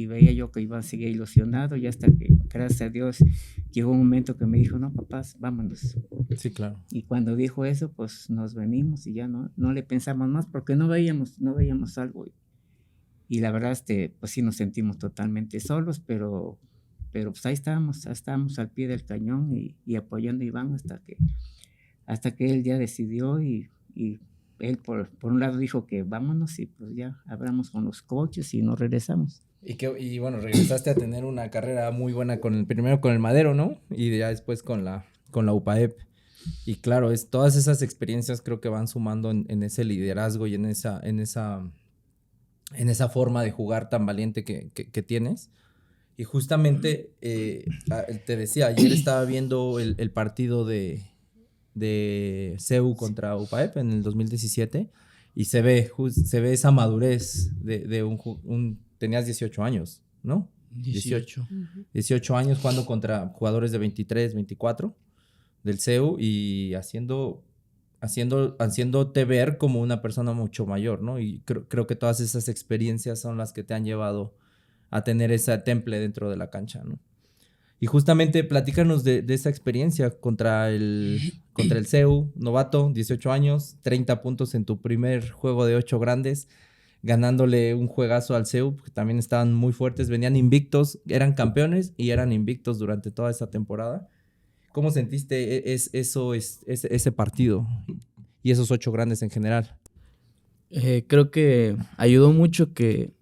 veía yo que iba a seguir ilusionado, y hasta que, gracias a Dios, llegó un momento que me dijo, no, papás, vámonos. Sí, claro. Y cuando dijo eso, pues nos venimos y ya no le pensamos más porque no veíamos algo. Y la verdad, pues sí nos sentimos totalmente solos, pero pues ahí estábamos al pie del cañón y apoyando a Iván hasta que él ya decidió y él por un lado dijo que vámonos y pues ya hablamos con los coaches y nos regresamos. Y bueno, regresaste a tener una carrera muy buena primero con el Madero, ¿no? Y ya después con la UPAEP. Y claro, todas esas experiencias creo que van sumando en ese liderazgo y en esa forma de jugar tan valiente que tienes. Y justamente, te decía, ayer estaba viendo el partido de CEU contra UPAEP en el 2017 y se ve esa madurez tenías 18 años, ¿no? 18. 18 años jugando contra jugadores de 23, 24 del CEU y haciéndote ver como una persona mucho mayor, ¿no? Y creo que todas esas experiencias son las que te han llevado a tener ese temple dentro de la cancha, ¿no? Y justamente platícanos de esa experiencia contra el CEU, novato, 18 años, 30 puntos en tu primer juego de 8 grandes, ganándole un juegazo al CEU, porque también estaban muy fuertes, venían invictos, eran campeones y eran invictos durante toda esa temporada. ¿Cómo sentiste ese partido y esos 8 grandes en general? Creo que ayudó mucho que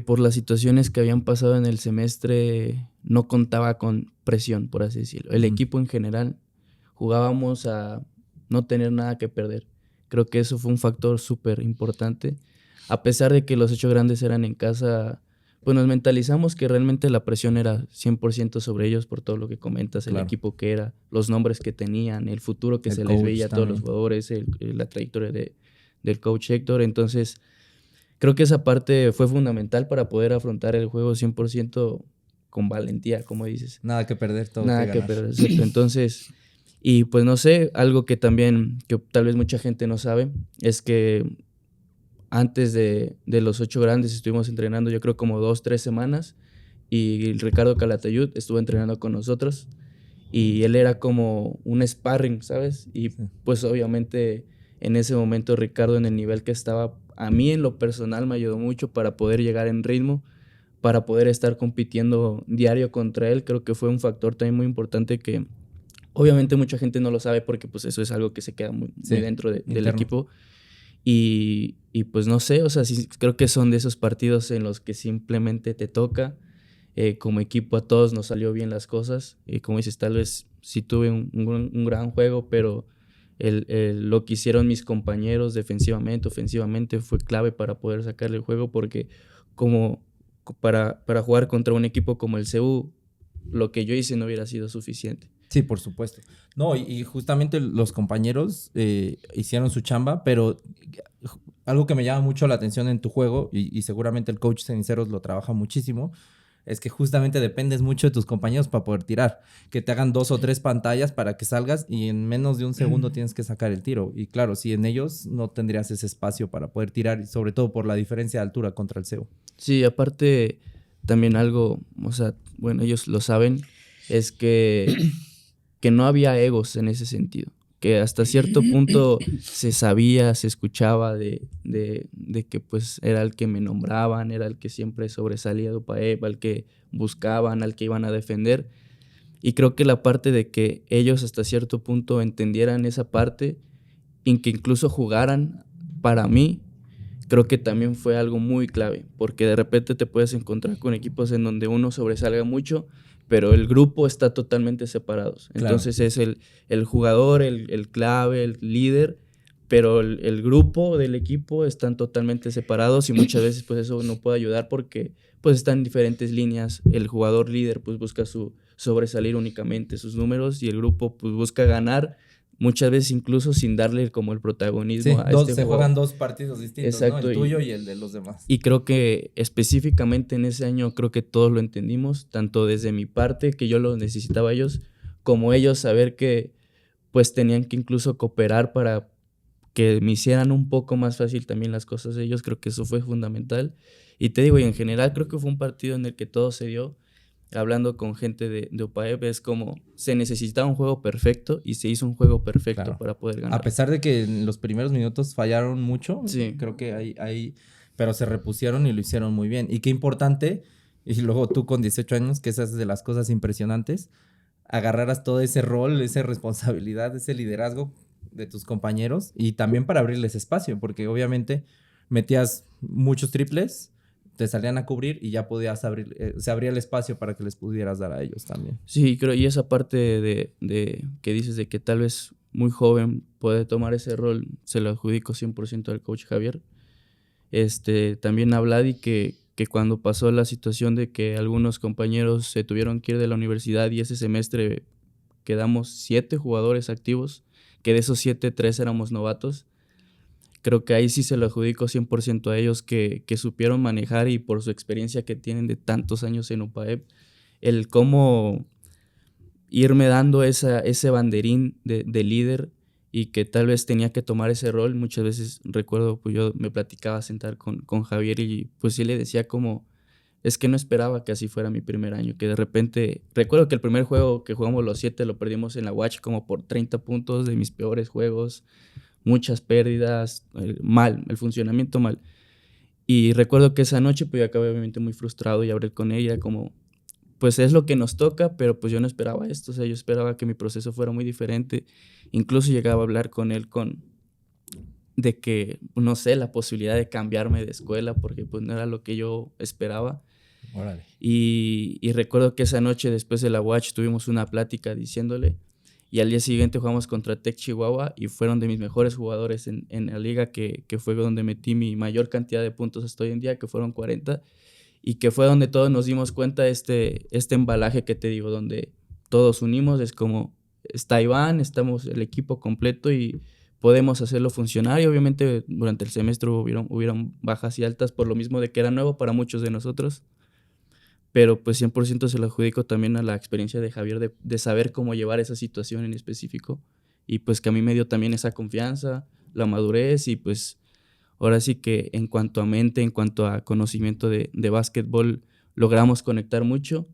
por las situaciones que habían pasado en el semestre no contaba con presión, por así decirlo. El equipo en general jugábamos a no tener nada que perder. Creo que eso fue un factor súper importante. A pesar de que los 8 grandes eran en casa, pues nos mentalizamos que realmente la presión era 100% sobre ellos por todo lo que comentas, el equipo que era, los nombres que tenían, el futuro que se les veía a todos los jugadores, la trayectoria del coach Héctor. Entonces, creo que esa parte fue fundamental para poder afrontar el juego 100% con valentía, como dices. Nada que perder, todo Nada que perder, exacto. Entonces, y pues no sé, algo que también, que tal vez mucha gente no sabe, es que antes de los 8 grandes estuvimos entrenando yo creo como 2-3 semanas y Ricardo Calatayud estuvo entrenando con nosotros y él era como un sparring, ¿sabes? Y pues obviamente en ese momento Ricardo, en el nivel que estaba, a mí en lo personal me ayudó mucho para poder llegar en ritmo, para poder estar compitiendo diario contra él. Creo que fue un factor también muy importante que obviamente mucha gente no lo sabe porque pues eso es algo que se queda muy dentro del equipo. Y pues no sé, o sea, sí, creo que son de esos partidos en los que simplemente te toca. Como equipo a todos nos salió bien las cosas. Como dices, tal vez sí tuve un gran juego, pero lo que hicieron mis compañeros defensivamente, ofensivamente, fue clave para poder sacarle el juego, porque como para jugar contra un equipo como el CEU, lo que yo hice no hubiera sido suficiente. Sí, por supuesto. No, y justamente los compañeros hicieron su chamba, pero algo que me llama mucho la atención en tu juego, y seguramente el coach Ceniceros lo trabaja muchísimo, es que justamente dependes mucho de tus compañeros para poder tirar. Que te hagan 2 o 3 pantallas para que salgas y en menos de un segundo tienes que sacar el tiro. Y claro, si en ellos no tendrías ese espacio para poder tirar, y sobre todo por la diferencia de altura contra el CEU. Sí, aparte también algo, o sea, bueno, ellos lo saben, es que no había egos en ese sentido. que hasta cierto punto se sabía, se escuchaba de que pues era el que me nombraban, era el que siempre sobresalía de UPAEP, al que buscaban, al que iban a defender. Y creo que la parte de que ellos hasta cierto punto entendieran esa parte, y que incluso jugaran para mí, creo que también fue algo muy clave, porque de repente te puedes encontrar con equipos en donde uno sobresalga mucho, pero el grupo está totalmente separados. Claro. Entonces es el jugador, el clave, el líder, pero el grupo del equipo están totalmente separados y muchas veces pues eso no puede ayudar porque pues están en diferentes líneas. El jugador líder pues busca sobresalir únicamente sus números y el grupo pues busca ganar, muchas veces incluso sin darle como el protagonismo Sí, a este se jugador. juegan dos partidos distintos, Exacto, ¿no? El tuyo y el de los demás. Y creo que específicamente en ese año creo que todos lo entendimos, tanto desde mi parte, que yo lo necesitaba a ellos, como ellos saber que pues tenían que incluso cooperar para que me hicieran un poco más fácil también las cosas de ellos. Creo que eso fue fundamental. Y te digo, y en general creo que fue un partido en el que todo se dio. Hablando con gente de UPAEP, es como se necesitaba un juego perfecto y se hizo un juego perfecto, claro, para poder ganar. A pesar de que en los primeros minutos fallaron mucho, sí, creo que hay, pero se repusieron y lo hicieron muy bien. Y qué importante, y luego tú con 18 años, que esas es de las cosas impresionantes, agarraras todo ese rol, esa responsabilidad, ese liderazgo de tus compañeros y también para abrirles espacio, porque obviamente metías muchos triples, te salían a cubrir y ya podías abrir, se abría el espacio para que les pudieras dar a ellos también. Sí, creo, y esa parte de que dices de que tal vez muy joven puede tomar ese rol, se lo adjudico 100% al coach Javier. También a Vladi que cuando pasó la situación de que algunos compañeros se tuvieron que ir de la universidad y ese semestre quedamos 7 jugadores activos, que de esos 7, 3 éramos novatos. Creo que ahí sí se lo adjudico 100% a ellos que supieron manejar y por su experiencia que tienen de tantos años en UPAEP, el cómo irme dando ese banderín de líder y que tal vez tenía que tomar ese rol. Muchas veces recuerdo, pues yo me platicaba sentar con Javier y pues sí le decía como, es que no esperaba que así fuera mi primer año, que de repente, recuerdo que el primer juego que jugamos los 7 lo perdimos en la Watch como por 30 puntos, de mis peores juegos, muchas pérdidas, el funcionamiento mal. Y recuerdo que esa noche pues yo acabé obviamente muy frustrado y hablé con ella como, pues es lo que nos toca, pero pues yo no esperaba esto, o sea, yo esperaba que mi proceso fuera muy diferente. Incluso llegaba a hablar con él de que, no sé, la posibilidad de cambiarme de escuela porque pues no era lo que yo esperaba. Órale. Y recuerdo que esa noche después de la Watch tuvimos una plática diciéndole y al día siguiente jugamos contra Tec Chihuahua y fueron de mis mejores jugadores en la liga que fue donde metí mi mayor cantidad de puntos hasta hoy en día, que fueron 40 y que fue donde todos nos dimos cuenta de este embalaje que te digo, donde todos unimos, es como está Iván, estamos el equipo completo y podemos hacerlo funcionar y obviamente durante el semestre hubieron bajas y altas por lo mismo de que era nuevo para muchos de nosotros. Pero pues 100% se lo adjudico también a la experiencia de Javier de saber cómo llevar esa situación en específico y pues que a mí me dio también esa confianza, la madurez y pues ahora sí que en cuanto a mente, en cuanto a conocimiento de básquetbol logramos conectar mucho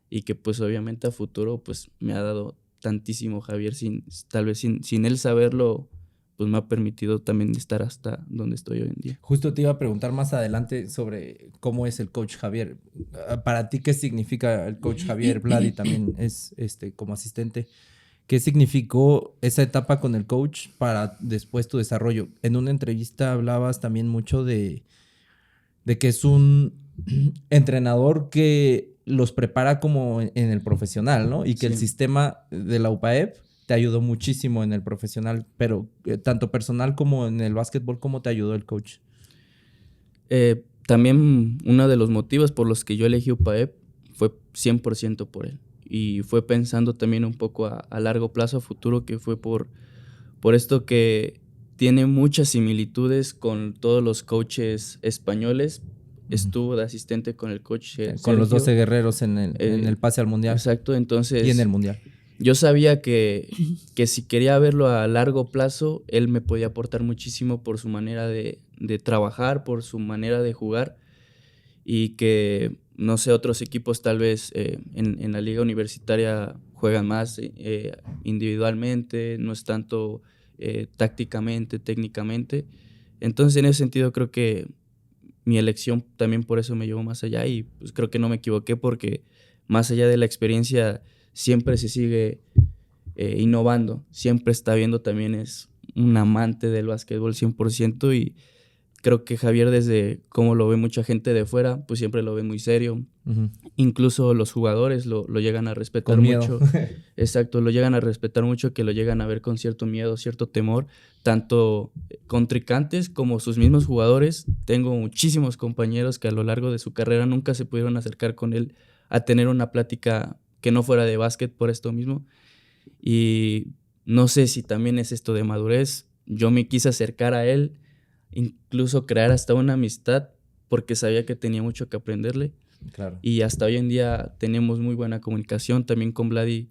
y que pues obviamente a futuro pues me ha dado tantísimo Javier tal vez sin él saberlo, pues me ha permitido también estar hasta donde estoy hoy en día. Justo te iba a preguntar más adelante sobre cómo es el coach Javier. Para ti, ¿qué significa el coach Javier? Vladi también es como asistente. ¿Qué significó esa etapa con el coach para después tu desarrollo? En una entrevista hablabas también mucho de que es un entrenador que los prepara como en el profesional, ¿no? Y que sí, el sistema de la UPAEP te ayudó muchísimo en el profesional, pero tanto personal como en el básquetbol, ¿cómo te ayudó el coach? También uno de los motivos por los que yo elegí UPAEP fue 100% por él. Y fue pensando también un poco a largo plazo, a futuro, que fue por esto que tiene muchas similitudes con todos los coaches españoles. Estuvo de asistente con el coach con Sergio, los 12 guerreros en el pase al mundial. Exacto, entonces... Y en el mundial. Yo sabía que si quería verlo a largo plazo, él me podía aportar muchísimo por su manera de trabajar, por su manera de jugar y que, no sé, otros equipos tal vez en la liga universitaria juegan más individualmente, no es tanto tácticamente, técnicamente. Entonces, en ese sentido, creo que mi elección también por eso me llevó más allá y pues creo que no me equivoqué porque más allá de la experiencia siempre se sigue innovando, siempre está viendo, también es un amante del básquetbol 100% y creo que Javier, desde cómo lo ve mucha gente de fuera, pues siempre lo ve muy serio. Ujú. Incluso los jugadores lo llegan a respetar Con miedo. mucho. Exacto, lo llegan a respetar mucho, que lo llegan a ver con cierto miedo, cierto temor, tanto contrincantes como sus mismos jugadores. Tengo muchísimos compañeros que a lo largo de su carrera nunca se pudieron acercar con él a tener una plática que no fuera de básquet por esto mismo. Y no sé si también es esto de madurez. Yo me quise acercar a él, incluso crear hasta una amistad, porque sabía que tenía mucho que aprenderle. Claro. Y hasta hoy en día tenemos muy buena comunicación. También con Vladi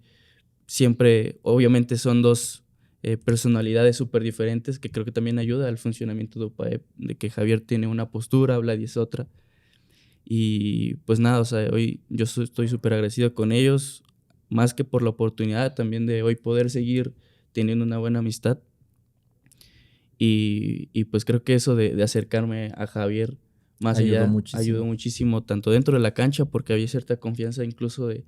siempre, obviamente son dos personalidades súper diferentes, que creo que también ayuda al funcionamiento de UPAEP, de que Javier tiene una postura, Vladi es otra. Y pues nada, o sea, hoy yo estoy súper agradecido con ellos, más que por la oportunidad también de hoy poder seguir teniendo una buena amistad. Y pues creo que eso de acercarme a Javier más Ayudó allá muchísimo. ayudó muchísimo, tanto dentro de la cancha, porque había cierta confianza incluso de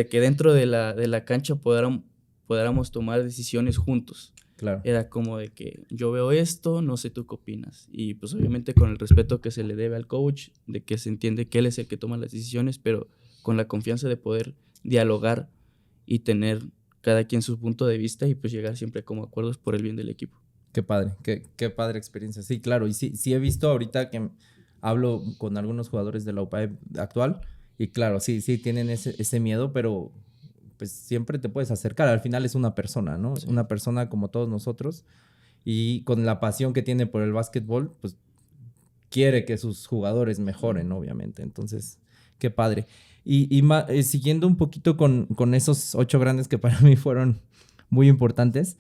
que dentro de la cancha podamos tomar decisiones juntos. Claro. Era como de que yo veo esto, no sé tú qué opinas. Y pues obviamente con el respeto que se le debe al coach, de que se entiende que él es el que toma las decisiones, pero con la confianza de poder dialogar y tener cada quien su punto de vista y pues llegar siempre como acuerdos por el bien del equipo. Qué padre, qué padre experiencia. Sí, claro, y sí he visto ahorita que hablo con algunos jugadores de la UPAEP actual y claro, sí tienen ese miedo, pero pues siempre te puedes acercar. Al final es una persona, ¿no? Sí. Una persona como todos nosotros y con la pasión que tiene por el básquetbol, pues quiere que sus jugadores mejoren, obviamente. Entonces, qué padre. Y siguiendo un poquito con esos 8 grandes que para mí fueron muy importantes,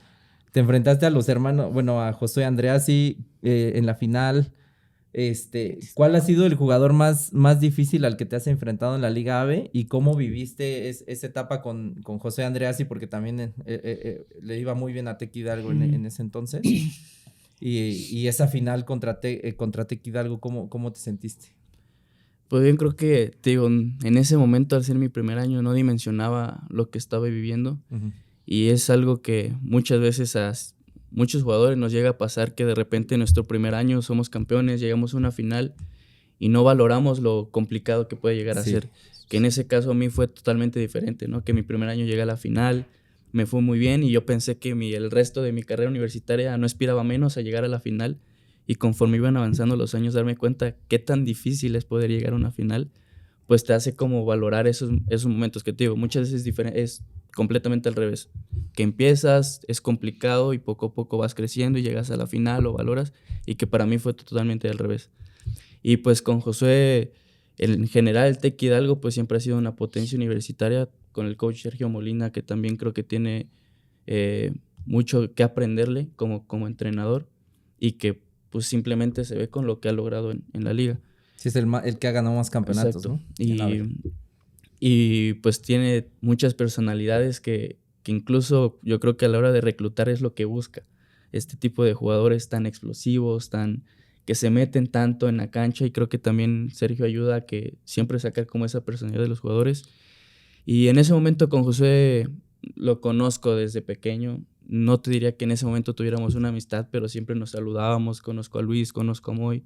te enfrentaste a los hermanos, bueno, a Josué Andreassi en la final. ¿Cuál ha sido el jugador más difícil al que te has enfrentado en la Liga AVE y cómo viviste esa etapa con José Andreassi? Porque también le iba muy bien a Tec Hidalgo en ese entonces. Y esa final contra Tec Hidalgo, ¿cómo te sentiste? Pues bien, creo que, te digo, en ese momento, al ser mi primer año, no dimensionaba lo que estaba viviendo. Uh-huh. Y es algo que muchas veces a muchos jugadores nos llega a pasar, que de repente en nuestro primer año somos campeones, llegamos a una final y no valoramos lo complicado que puede llegar a ser. Que en ese caso a mí fue totalmente diferente, ¿no? Que mi primer año llegué a la final, me fue muy bien y yo pensé que el resto de mi carrera universitaria no aspiraba menos a llegar a la final. Y conforme iban avanzando los años, darme cuenta qué tan difícil es poder llegar a una final, pues te hace como valorar esos momentos que te digo. Muchas veces es completamente al revés. Que empiezas, es complicado y poco a poco vas creciendo y llegas a la final o valoras, y que para mí fue totalmente al revés. Y pues con Josué, en general el Tec Hidalgo pues siempre ha sido una potencia universitaria, con el coach Sergio Molina, que también creo que tiene mucho que aprenderle como entrenador, y que pues simplemente se ve con lo que ha logrado en la liga. Sí, es el que ha ganado más campeonatos, exacto, ¿no? Y pues tiene muchas personalidades que incluso yo creo que a la hora de reclutar es lo que busca. Este tipo de jugadores tan explosivos, que se meten tanto en la cancha, y creo que también Sergio ayuda a que siempre sacar como esa personalidad de los jugadores. Y en ese momento con José lo conozco desde pequeño. No te diría que en ese momento tuviéramos una amistad, pero siempre nos saludábamos. Conozco a Luis, conozco a Moy.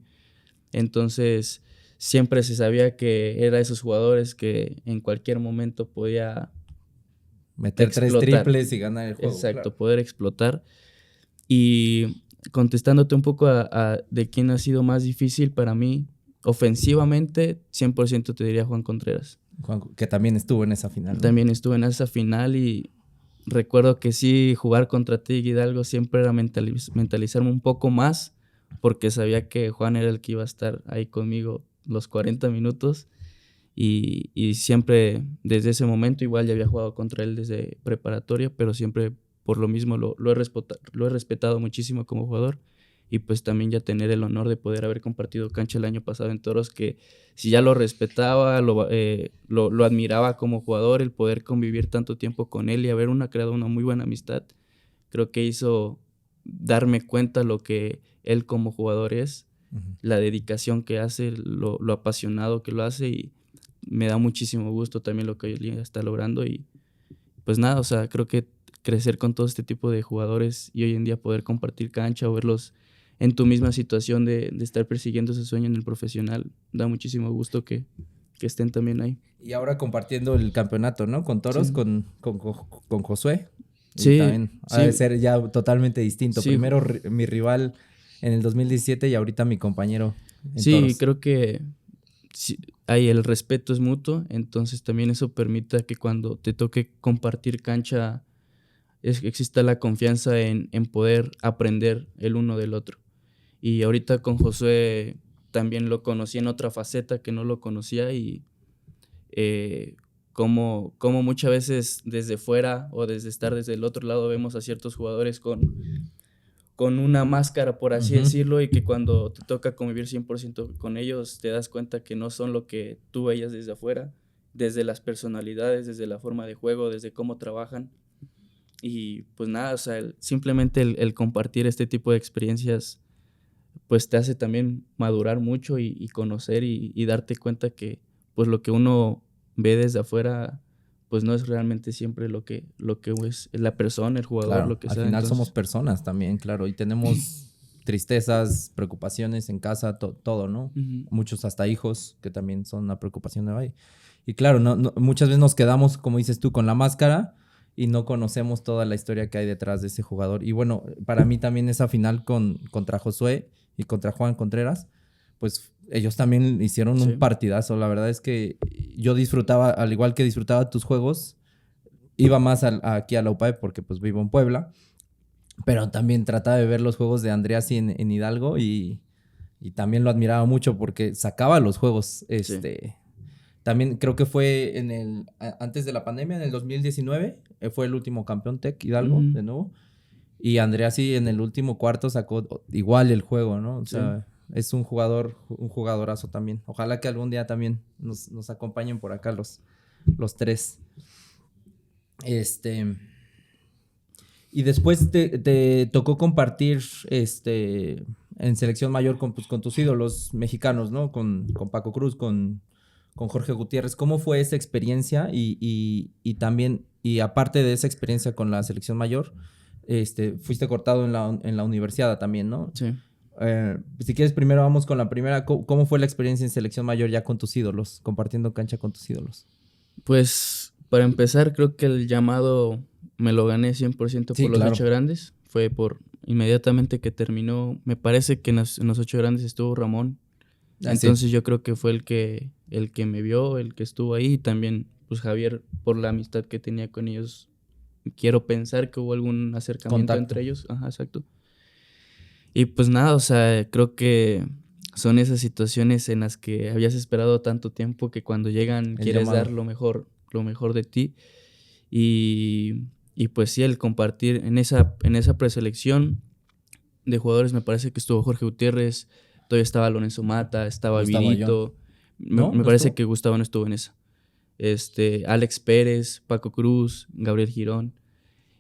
Entonces siempre se sabía que era esos jugadores que en cualquier momento podía meter explotar. 3 triples y ganar el juego. Exacto, claro. poder explotar. Y contestándote un poco de quién ha sido más difícil para mí, ofensivamente, 100% te diría Juan Contreras. Juan, que también estuvo en esa final, ¿no? También estuve en esa final y recuerdo que sí, jugar contra Tec Hidalgo siempre era mentalizarme un poco más, porque sabía que Juan era el que iba a estar ahí conmigo los 40 minutos. Y siempre desde ese momento, igual ya había jugado contra él desde preparatoria, pero siempre por lo mismo lo he respetado muchísimo como jugador, y pues también ya tener el honor de poder haber compartido cancha el año pasado en Toros, que si ya lo respetaba, lo admiraba como jugador, el poder convivir tanto tiempo con él y haber creado una muy buena amistad, creo que hizo darme cuenta lo que él como jugador es, la dedicación que hace, lo apasionado que lo hace, y me da muchísimo gusto también lo que hoy día está logrando. Y pues nada, o sea, creo que crecer con todo este tipo de jugadores y hoy en día poder compartir cancha o verlos en tu misma situación de estar persiguiendo ese sueño en el profesional, da muchísimo gusto que estén también ahí. Y ahora compartiendo el campeonato, ¿no? Con Toros, Sí. con Josué. Y Sí, también ha de sí. ser ya totalmente distinto. Sí. Primero mi rival en el 2017 y ahorita mi compañero en Sí, Toros. creo que sí, ahí el respeto es mutuo, entonces también eso permite que cuando te toque compartir cancha exista la confianza en poder aprender el uno del otro. Y ahorita con Josué también lo conocí en otra faceta que no lo conocía, y como muchas veces desde fuera o desde estar desde el otro lado vemos a ciertos jugadores con una máscara, por así decirlo, y que cuando te toca convivir 100% con ellos te das cuenta que no son lo que tú veías desde afuera, desde las personalidades, desde la forma de juego, desde cómo trabajan. Y pues nada, o sea, simplemente el compartir este tipo de experiencias pues te hace también madurar mucho y conocer y darte cuenta que pues lo que uno ve desde afuera pues no es realmente siempre lo que es la persona, el jugador, Claro, lo que al sea. final Entonces, somos personas también, claro, y tenemos tristezas, preocupaciones en casa, todo, ¿no? uh-huh. Muchos hasta hijos, que también son una preocupación de ahí. Y claro, muchas veces nos quedamos, como dices tú, con la máscara y no conocemos toda la historia que hay detrás de ese jugador. Y bueno, para mí también esa final contra Josué y contra Juan Contreras, pues ellos también hicieron Sí. un partidazo. La verdad es que yo disfrutaba, al igual que disfrutaba tus juegos, iba más aquí a la UPAE porque pues vivo en Puebla, pero también trataba de ver los juegos de Andreas en Hidalgo y también lo admiraba mucho porque sacaba los juegos. Sí. También creo que fue antes de la pandemia, en el 2019, fue el último campeón Tec Hidalgo, Uh-huh. de nuevo. Y Andreassi en el último cuarto sacó igual el juego, ¿no? O sea, es un jugadorazo también. Ojalá que algún día también nos acompañen por acá los tres. Y después te tocó compartir en selección mayor con tus ídolos mexicanos, ¿no? Con Paco Cruz, con Jorge Gutiérrez. ¿Cómo fue esa experiencia? Y también, y aparte de esa experiencia con la selección mayor, fuiste cortado en la universidad también, ¿no? Sí. Si quieres, primero vamos con la primera. ¿Cómo fue la experiencia en selección mayor ya con tus ídolos, compartiendo cancha con tus ídolos? Pues, para empezar, creo que el llamado me lo gané 100% Sí, por los claro. 8 grandes. Fue inmediatamente que terminó, me parece que en los 8 grandes estuvo Ramón. Entonces yo creo que fue el que me vio, el que estuvo ahí, y también pues Javier, por la amistad que tenía con ellos. Quiero pensar que hubo algún acercamiento entre ellos. Ajá, exacto. Y pues nada, o sea, creo que son esas situaciones en las que habías esperado tanto tiempo que cuando llegan quieres dar lo mejor de ti. Y pues sí, el compartir en esa preselección de jugadores, me parece que estuvo Jorge Gutiérrez, todavía estaba Lorenzo Mata, estaba Virito. Me parece que Gustavo no estuvo en esa. Alex Pérez, Paco Cruz, Gabriel Girón.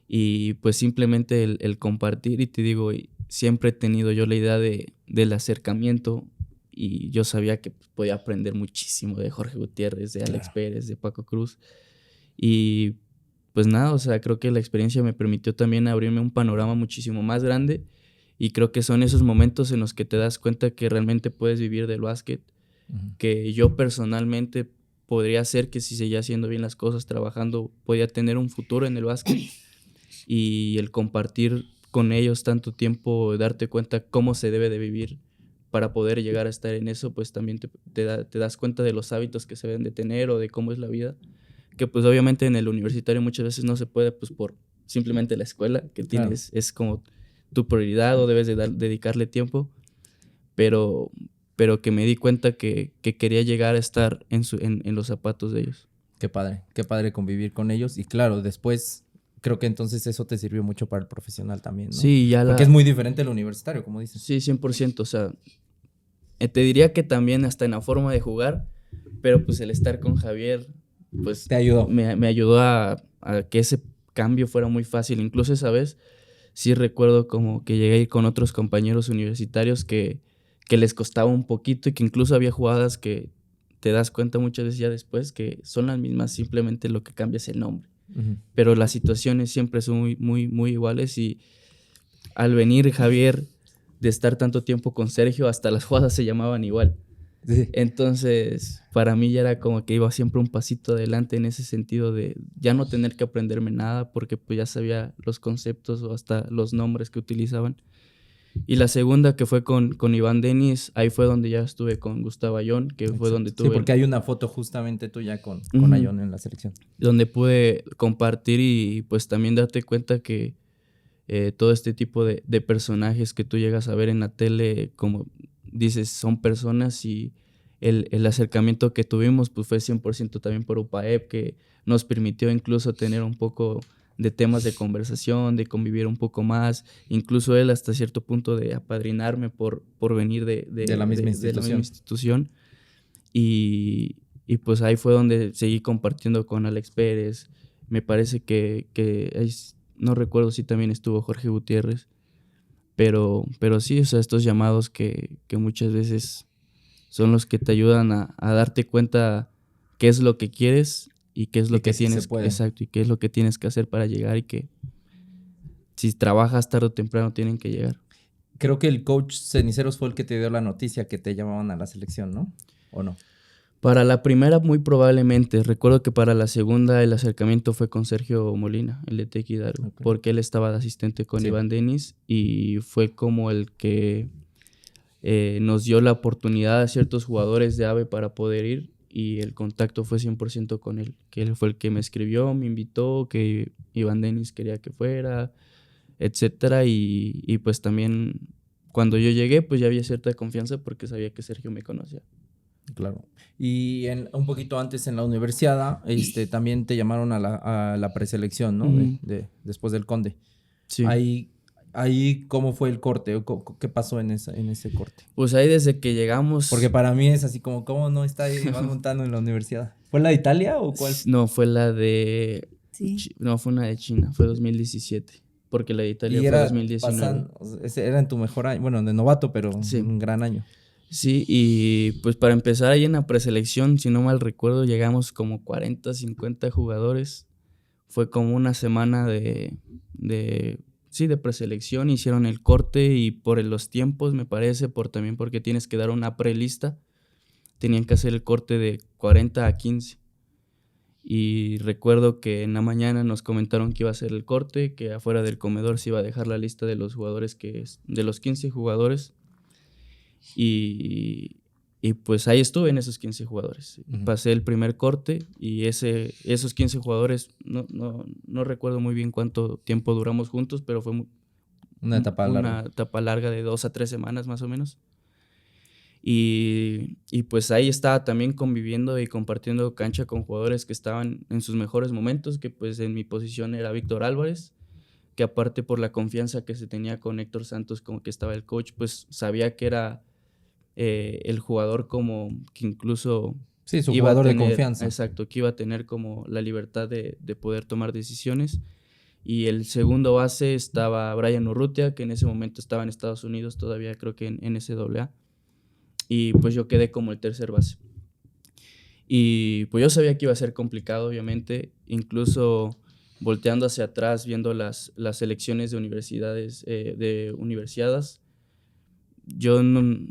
Y pues simplemente el compartir, y te digo, siempre he tenido yo la idea del acercamiento, y yo sabía que podía aprender muchísimo de Jorge Gutiérrez, de Alex Pérez, de Paco Cruz. Y pues nada, o sea, creo que la experiencia me permitió también abrirme un panorama muchísimo más grande, y creo que son esos momentos en los que te das cuenta que realmente puedes vivir del básquet, que yo personalmente podría ser que si seguía haciendo bien las cosas, trabajando, podía tener un futuro en el básquet. Y el compartir con ellos tanto tiempo, darte cuenta cómo se debe de vivir para poder llegar a estar en eso, pues también te das cuenta de los hábitos que se deben de tener o de cómo es la vida, que pues obviamente en el universitario muchas veces no se puede, pues por simplemente la escuela que tienes, es como tu prioridad o debes de dedicarle tiempo, pero que me di cuenta que quería llegar a estar en los zapatos de ellos. Qué padre convivir con ellos. Y claro, después creo que entonces eso te sirvió mucho para el profesional también, ¿no? Sí, Porque es muy diferente el universitario, como dices. Sí, 100%. O sea, te diría que también hasta en la forma de jugar, pero pues el estar con Javier, pues Te ayudó. me ayudó a que ese cambio fuera muy fácil. Incluso esa vez sí recuerdo como que llegué a ir con otros compañeros universitarios que les costaba un poquito y que incluso había jugadas que te das cuenta muchas veces ya después que son las mismas, simplemente lo que cambia es el nombre. Ujú. Pero las situaciones siempre son muy, muy, muy iguales y al venir Javier de estar tanto tiempo con Sergio, hasta las jugadas se llamaban igual. Sí. Entonces, para mí ya era como que iba siempre un pasito adelante en ese sentido de ya no tener que aprenderme nada porque pues ya sabía los conceptos o hasta los nombres que utilizaban. Y la segunda que fue con Iván Denis, ahí fue donde ya estuve con Gustavo Ayón, que fue donde tuve... Sí, porque hay una foto justamente tuya con Ujú. Ayón en la selección. Donde pude compartir y pues también darte cuenta que todo este tipo de personajes que tú llegas a ver en la tele, como dices, son personas y el acercamiento que tuvimos pues fue 100% también por UPAEP, que nos permitió incluso tener un poco de temas de conversación, de convivir un poco más, incluso él hasta cierto punto de apadrinarme por venir de la misma institución. Y pues ahí fue donde seguí compartiendo con Alex Pérez. Me parece que no recuerdo si también estuvo Jorge Gutiérrez, pero sí, o sea, estos llamados que muchas veces son los que te ayudan a darte cuenta qué es lo que quieres y qué es lo que sí tienes, se puede. exacto, y qué es lo que tienes que hacer para llegar y que si trabajas tarde o temprano tienen que llegar. Creo que el coach Ceniceros fue el que te dio la noticia que te llamaban a la selección, ¿no? ¿O no? Para la primera muy probablemente. Recuerdo que para la segunda el acercamiento fue con Sergio Molina, el de Tequidaro, Okay. porque él estaba de asistente con Iván Denis y fue como el que nos dio la oportunidad a ciertos jugadores de AVE para poder ir y el contacto fue 100% con él, que él fue el que me escribió, me invitó, que Iván Denis quería que fuera, etcétera, y pues también cuando yo llegué pues ya había cierta confianza porque sabía que Sergio me conocía. Claro. Y un poquito antes en la universidad, también te llamaron a la preselección, ¿no? Uh-huh. Después del Conde. Sí. Ahí ¿cómo fue el corte? ¿Qué pasó en ese corte? Pues ahí desde que llegamos... Porque para mí es así como, ¿cómo no está Iván Montano en la universidad? ¿Fue la de Italia o cuál? No, fue la de... Sí. No, fue una de China, fue 2017. Porque la de Italia fue 2019. Era en tu mejor año, bueno, de novato, pero sí. Un gran año. Sí, y pues para empezar ahí en la preselección, si no mal recuerdo, llegamos como 40, 50 jugadores. Fue como una semana de preselección, hicieron el corte y por los tiempos, me parece, también porque tienes que dar una prelista, tenían que hacer el corte de 40 a 15. Y recuerdo que en la mañana nos comentaron que iba a hacer el corte, que afuera del comedor se iba a dejar la lista de los jugadores, de los 15 jugadores. Y pues ahí estuve en esos 15 jugadores. Uh-huh. Pasé el primer corte y esos 15 jugadores, no recuerdo muy bien cuánto tiempo duramos juntos, pero fue una etapa larga de 2 a 3 semanas más o menos. Y pues ahí estaba también conviviendo y compartiendo cancha con jugadores que estaban en sus mejores momentos, que pues en mi posición era Víctor Álvarez, que aparte por la confianza que se tenía con Héctor Santos, como que estaba el coach, pues sabía que era el jugador como que incluso su jugador de confianza. Exacto, que iba a tener como la libertad de poder tomar decisiones. Y el segundo base estaba Brian Urrutia, que en ese momento estaba en Estados Unidos todavía, creo que en NCAA. Y pues yo quedé como el tercer base. Y pues yo sabía que iba a ser complicado, obviamente, incluso volteando hacia atrás, viendo las selecciones de universidades, yo no...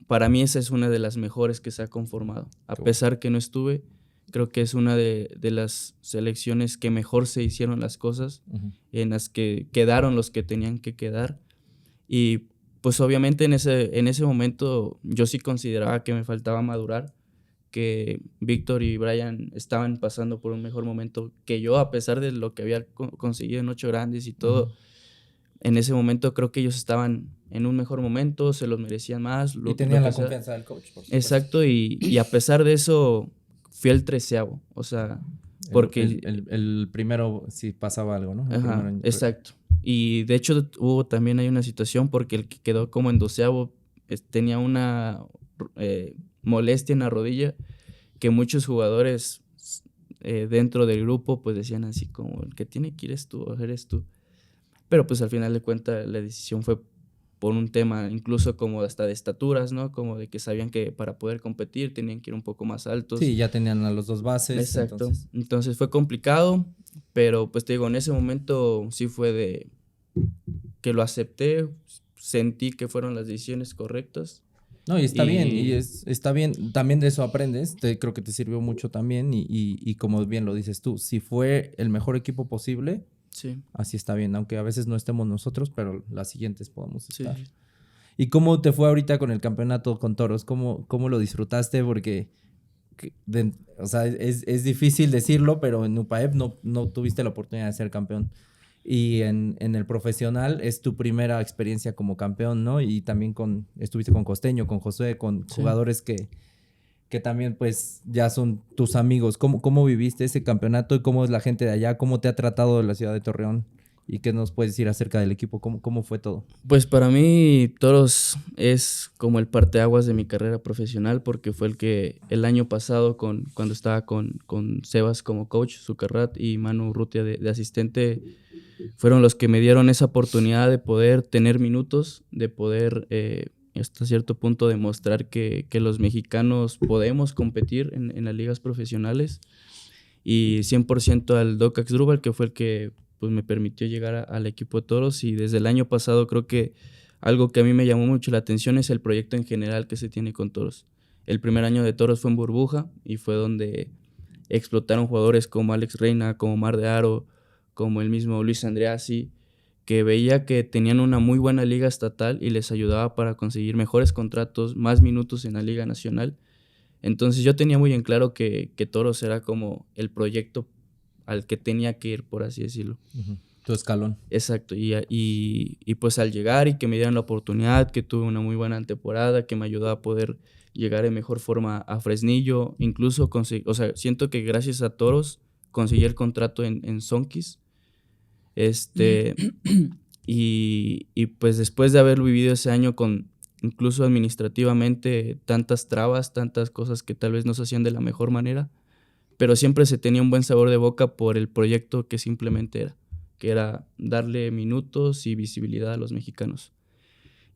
Para mí esa es una de las mejores que se ha conformado. A pesar que no estuve, creo que es una de las selecciones que mejor se hicieron las cosas, uh-huh. En las que quedaron los que tenían que quedar. Y pues obviamente en ese momento yo sí consideraba que me faltaba madurar, que Víctor y Brian estaban pasando por un mejor momento que yo, a pesar de lo que había conseguido en 8 grandes y todo. Uh-huh. En ese momento creo que ellos estaban en un mejor momento, se los merecían más. Y tenían la confianza del coach, por supuesto. Exacto, y a pesar de eso, fui el 13avo. O sea, Porque el primero, si pasaba algo, ¿no? El ajá, primero exacto. Y de hecho también hay una situación porque el que quedó como en 12avo tenía una molestia en la rodilla que muchos jugadores dentro del grupo pues decían así como el que tiene que ir es tú, o eres tú. Pero pues al final de cuentas la decisión fue por un tema incluso como hasta de estaturas, ¿no? Como de que sabían que para poder competir tenían que ir un poco más altos. Sí, ya tenían a los dos bases. Exacto. Entonces fue complicado, pero pues te digo, en ese momento sí fue de que lo acepté, sentí que fueron las decisiones correctas. No, y está bien, y está bien, también de eso aprendes, creo que te sirvió mucho también, y como bien lo dices tú, si fue el mejor equipo posible, sí, así está bien, aunque a veces no estemos nosotros, pero las siguientes podemos estar. sí. ¿Y cómo te fue ahorita con el campeonato con Toros? ¿Cómo lo disfrutaste? Porque, o sea, es difícil decirlo, pero en UPAEP no tuviste la oportunidad de ser campeón. Y en el profesional es tu primera experiencia como campeón, ¿no? Y también estuviste con Costeño, con Josué, con jugadores que también pues ya son tus amigos. ¿Cómo viviste ese campeonato y cómo es la gente de allá? ¿Cómo te ha tratado la ciudad de Torreón? ¿Y qué nos puedes decir acerca del equipo? ¿Cómo fue todo? Pues para mí Toros es como el parteaguas de mi carrera profesional porque fue el año pasado cuando estaba con Sebas como coach, Zucarrat y Manu Rutia de asistente, fueron los que me dieron esa oportunidad de poder tener minutos, de poder hasta cierto punto demostrar que los mexicanos podemos competir en las ligas profesionales, y 100% al Doc Axdrúbal, que fue el que pues, me permitió llegar al equipo de Toros. Y desde el año pasado creo que algo que a mí me llamó mucho la atención es el proyecto en general que se tiene con Toros. El primer año de Toros fue en burbuja y fue donde explotaron jugadores como Alex Reina, como Mar de Aro, como el mismo Luis Andreassi, que veía que tenían una muy buena liga estatal y les ayudaba para conseguir mejores contratos, más minutos en la liga nacional. Entonces yo tenía muy en claro que Toros era como el proyecto al que tenía que ir, por así decirlo. Uh-huh. Tu escalón. Exacto, y pues al llegar y que me dieran la oportunidad, que tuve una muy buena temporada, que me ayudó a poder llegar de mejor forma a Fresnillo, incluso siento que gracias a Toros conseguí el contrato en Sonkis. Y pues después de haber vivido ese año con incluso administrativamente tantas trabas, tantas cosas que tal vez no se hacían de la mejor manera, pero siempre se tenía un buen sabor de boca por el proyecto que simplemente era, que era darle minutos y visibilidad a los mexicanos.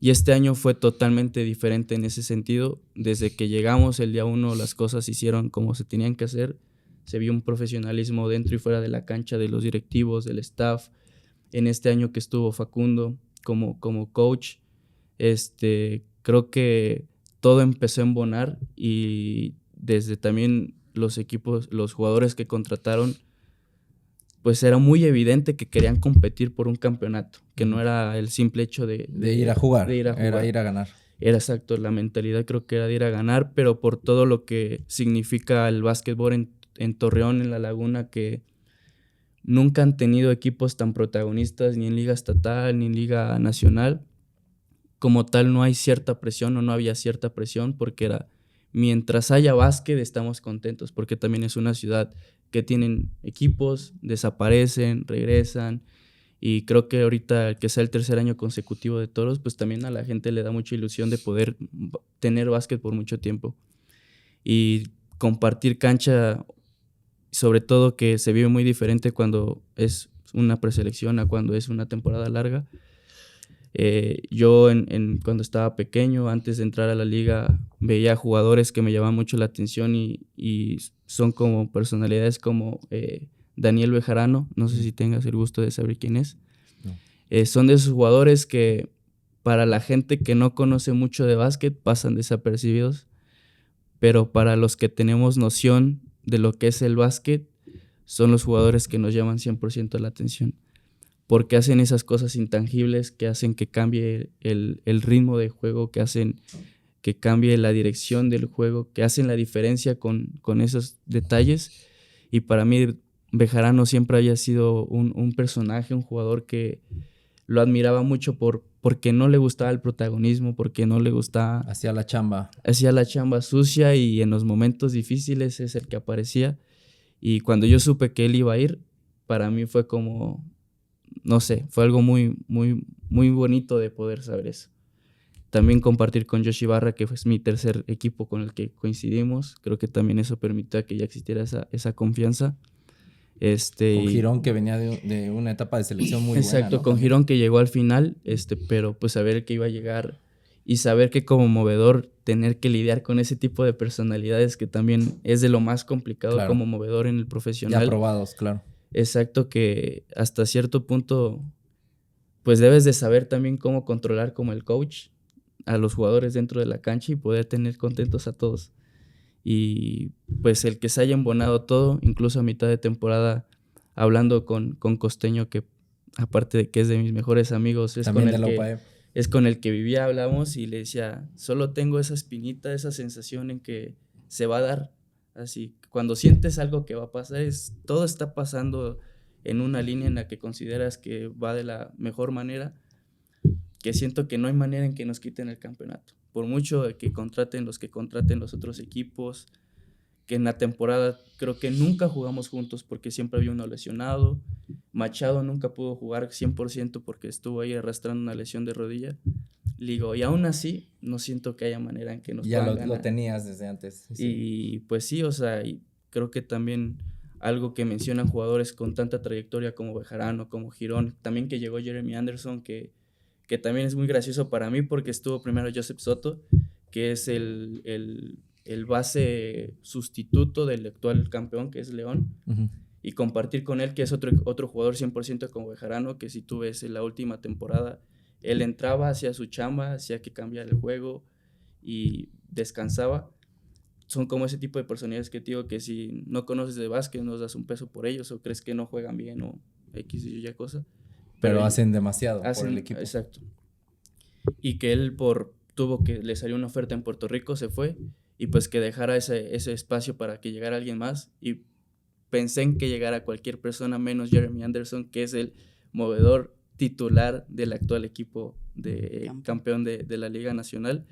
Y este año fue totalmente diferente en ese sentido. Desde que llegamos el día 1 las cosas se hicieron como se tenían que hacer. Se vio un profesionalismo dentro y fuera de la cancha de los directivos, del staff. En este año que estuvo Facundo como coach, creo que todo empezó a embonar, y desde también los equipos, los jugadores que contrataron, pues era muy evidente que querían competir por un campeonato, que no era el simple hecho de ir a jugar, era ir a ganar. Era exacto, la mentalidad creo que era de ir a ganar, pero por todo lo que significa el básquetbol en Torreón, en La Laguna, que nunca han tenido equipos tan protagonistas ni en liga estatal ni en liga nacional. Como tal no hay cierta presión, o no había cierta presión, porque era mientras haya básquet estamos contentos, porque también es una ciudad que tienen equipos, desaparecen, regresan, y creo que ahorita que sea el tercer año consecutivo de Toros, pues también a la gente le da mucha ilusión de poder tener básquet por mucho tiempo y compartir cancha, sobre todo que se vive muy diferente cuando es una preselección a cuando es una temporada larga. Yo cuando estaba pequeño, antes de entrar a la liga, veía jugadores que me llamaban mucho la atención y son como personalidades como Daniel Bejarano, no sé si tengas el gusto de saber quién es. No. Son de esos jugadores que para la gente que no conoce mucho de básquet pasan desapercibidos, pero para los que tenemos noción de lo que es el básquet, son los jugadores que nos llaman 100% la atención, porque hacen esas cosas intangibles que hacen que cambie el ritmo de juego, que hacen que cambie la dirección del juego, que hacen la diferencia con esos detalles. Y para mí Bejarano siempre había sido un personaje, un jugador que lo admiraba mucho porque no le gustaba el protagonismo, porque no le gustaba... Hacía la chamba. Hacía la chamba sucia, y en los momentos difíciles es el que aparecía. Y cuando yo supe que él iba a ir, para mí fue como, no sé, fue algo muy, muy, muy bonito de poder saber eso. También compartir con Josh Ibarra, que fue mi tercer equipo con el que coincidimos. Creo que también eso permitió que ya existiera esa confianza. Con Girón, que venía de una etapa de selección muy buena. Exacto, ¿no? con También. Girón, que llegó al final, pero pues saber que iba a llegar y saber que como movedor tener que lidiar con ese tipo de personalidades, que también es de lo más complicado, claro, como movedor en el profesional. Ya probados, claro. Exacto, que hasta cierto punto pues debes de saber también cómo controlar como el coach a los jugadores dentro de la cancha y poder tener contentos a todos. Y pues el que se haya embonado todo, incluso a mitad de temporada, hablando con Costeño, que aparte de que es de mis mejores amigos, es con el que vivía, hablamos, y le decía, solo tengo esa espinita, esa sensación en que se va a dar. Así, cuando sientes algo que va a pasar, todo está pasando en una línea en la que consideras que va de la mejor manera, que siento que no hay manera en que nos quiten el campeonato. Por mucho que contraten los otros equipos, que en la temporada creo que nunca jugamos juntos porque siempre había uno lesionado. Machado nunca pudo jugar 100% porque estuvo ahí arrastrando una lesión de rodilla. Digo, y aún así no siento que haya manera en que nos puedan ganar. Ya lo tenías desde antes. Sí. Y pues sí, o sea, y creo que también algo que mencionan jugadores con tanta trayectoria como Bejarano, como Girón, también que llegó Jeremy Anderson, que también es muy gracioso para mí porque estuvo primero Joseph Soto, que es el base sustituto del actual campeón, que es León, y compartir con él, que es otro jugador 100% como Bejarano, que si tú ves en la última temporada, él entraba, hacía su chamba, hacía que cambiara el juego y descansaba. Son como ese tipo de personalidades que te digo que si no conoces de básquet, nos das un peso por ellos o crees que no juegan bien o X y Y cosa. Pero hacen demasiado por el equipo. Exacto. Y que él le salió una oferta en Puerto Rico, se fue, y pues que dejara ese espacio para que llegara alguien más, y pensé en que llegara cualquier persona menos Jeremy Anderson, que es el movedor titular del actual equipo de campeón de la Liga Nacional.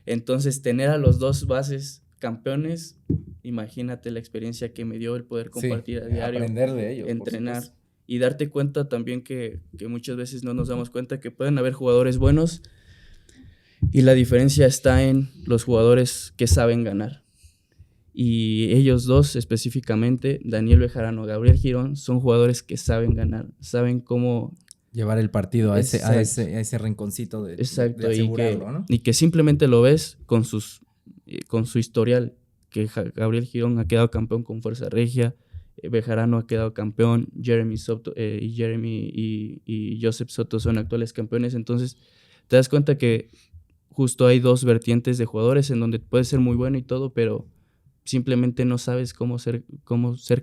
Entonces, tener a los dos bases campeones, imagínate la experiencia que me dio el poder compartir a diario, aprender de ellos, entrenar y darte cuenta también que muchas veces no nos damos cuenta que pueden haber jugadores buenos y la diferencia está en los jugadores que saben ganar. Y ellos dos específicamente, Daniel Bejarano, Gabriel Girón, son jugadores que saben ganar, saben cómo llevar el partido a ese rinconcito de asegurarlo, ¿no? Y que simplemente lo ves con su historial, que Gabriel Girón ha quedado campeón con Fuerza Regia, Bejarano ha quedado campeón, Jeremy y Joseph Soto son actuales campeones. Entonces te das cuenta que justo hay dos vertientes de jugadores en donde puedes ser muy bueno y todo, pero simplemente no sabes cómo ser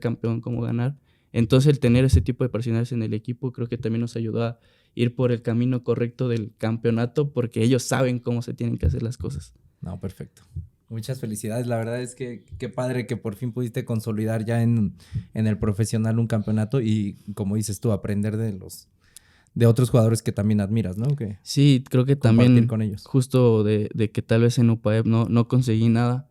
campeón, cómo ganar. Entonces el tener ese tipo de personalidades en el equipo creo que también nos ayudó a ir por el camino correcto del campeonato, porque ellos saben cómo se tienen que hacer las cosas. No, perfecto. Muchas felicidades. La verdad es que qué padre que por fin pudiste consolidar ya en el profesional un campeonato y, como dices tú, aprender de otros jugadores que también admiras, ¿no? Que sí, creo que también con ellos. Justo de que tal vez en UPAEP no conseguí nada.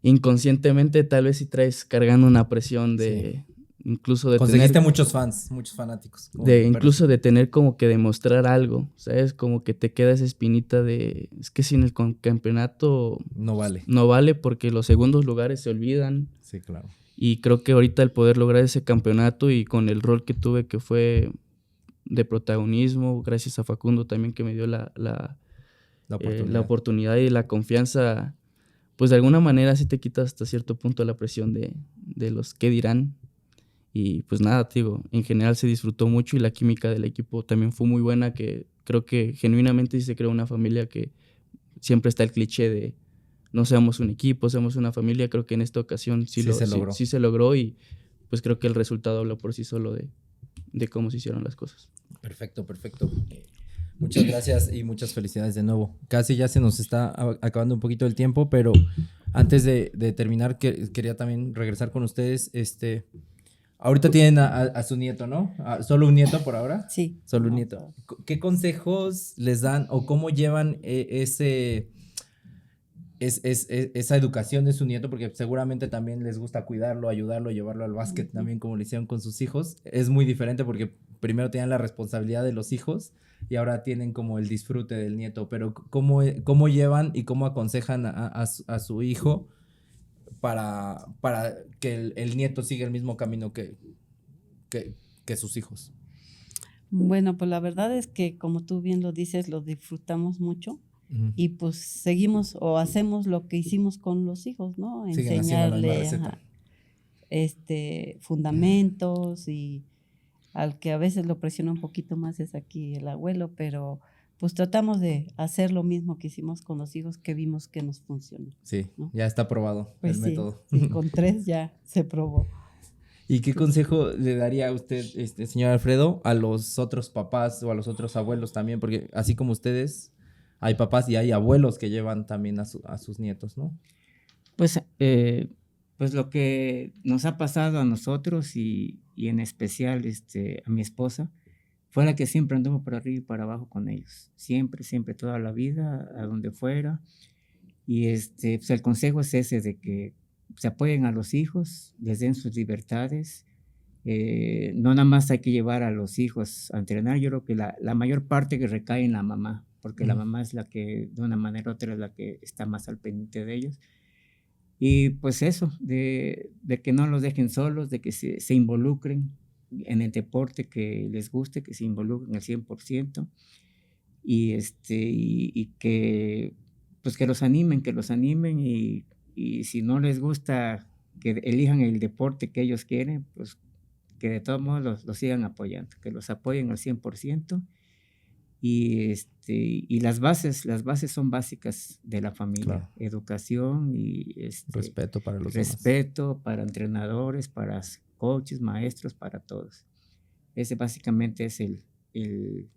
Inconscientemente tal vez sí traes cargando una presión de... Sí. Incluso de conseguiste muchos fans, muchos fanáticos. Incluso de tener como que demostrar algo, ¿sabes? Como que te queda esa espinita de... Es que si en el campeonato... No vale. No vale porque los segundos lugares se olvidan. Sí, claro. Y creo que ahorita el poder lograr ese campeonato y con el rol que tuve, que fue de protagonismo, gracias a Facundo también que me dio la oportunidad y la confianza, pues de alguna manera sí te quita hasta cierto punto la presión de los qué dirán. Y pues nada, te digo, en general se disfrutó mucho y la química del equipo también fue muy buena, que creo que genuinamente sí se creó una familia, que siempre está el cliché de no seamos un equipo, seamos una familia. Creo que en esta ocasión sí se logró y pues creo que el resultado habla por sí solo de cómo se hicieron las cosas. Perfecto. Muchas gracias y muchas felicidades de nuevo. Casi ya se nos está acabando un poquito el tiempo, pero antes de terminar quería también regresar con ustedes. Ahorita tienen a su nieto, ¿no? ¿Solo un nieto por ahora? Sí. Solo un nieto. ¿Qué consejos les dan o cómo llevan esa educación de su nieto, porque seguramente también les gusta cuidarlo, ayudarlo, llevarlo al básquet también como lo hicieron con sus hijos. Es muy diferente porque primero tenían la responsabilidad de los hijos y ahora tienen como el disfrute del nieto. Pero ¿cómo llevan y cómo aconsejan a su hijo para que el nieto siga el mismo camino que sus hijos? Bueno, pues la verdad es que como tú bien lo dices, lo disfrutamos mucho. Y pues seguimos o hacemos lo que hicimos con los hijos, ¿no? Siguen haciendo la misma Enseñarle receta. fundamentos, y al que a veces lo presiona un poquito más es aquí el abuelo, pero pues tratamos de hacer lo mismo que hicimos con los hijos que vimos que nos funcionó. Sí, ¿no? ya está probado Pues el sí, método. sí, con 3 ya se probó. ¿Y qué consejo le daría a usted, señor Alfredo, a los otros papás o a los otros abuelos también? Porque así como ustedes, hay papás y hay abuelos que llevan también a sus nietos, ¿no? Pues lo que nos ha pasado a nosotros y en especial a mi esposa, fue la que siempre anduvo por arriba y para abajo con ellos. Siempre, siempre, toda la vida, a donde fuera. Y pues el consejo es ese, de que se apoyen a los hijos, les den sus libertades. No nada más hay que llevar a los hijos a entrenar. Yo creo que la mayor parte que recae en la mamá, porque la mamá es la que de una manera u otra es la que está más al pendiente de ellos. Y pues eso, de que no los dejen solos, de que se involucren en el deporte que les guste, que se involucren al 100%, y que pues que los animen, y si no les gusta, que elijan el deporte que ellos quieren, pues que de todos modos los sigan apoyando, que los apoyen al 100%. Y las bases son básicas de la familia. Claro. Educación y respeto para los respeto demás. Para entrenadores, para coaches, maestros, para todos. Ese básicamente es el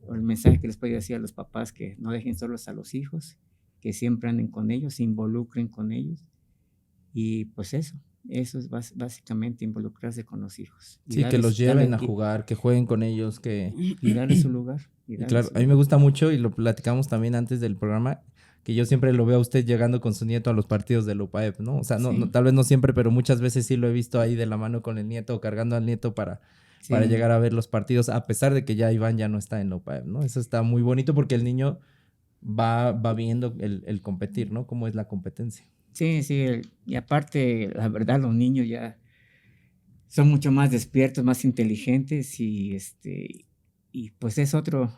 mensaje que les puedo decir a los papás, que no dejen solos a los hijos, que siempre anden con ellos, se involucren con ellos. Y pues eso es básicamente involucrarse con los hijos. Sí, que los lleven a jugar, que jueguen con ellos, y darle su lugar. Y claro, a mí me gusta mucho, y lo platicamos también antes del programa, que yo siempre lo veo a usted llegando con su nieto a los partidos del UPAEP, ¿no? O sea, no, tal vez no siempre, pero muchas veces sí lo he visto ahí de la mano con el nieto, cargando al nieto para llegar a ver los partidos, a pesar de que ya Iván ya no está en la UPAEP, ¿no? Eso está muy bonito porque el niño va viendo el competir, ¿no? Cómo es la competencia. Sí, y aparte, la verdad, los niños ya son mucho más despiertos, más inteligentes, y pues es otro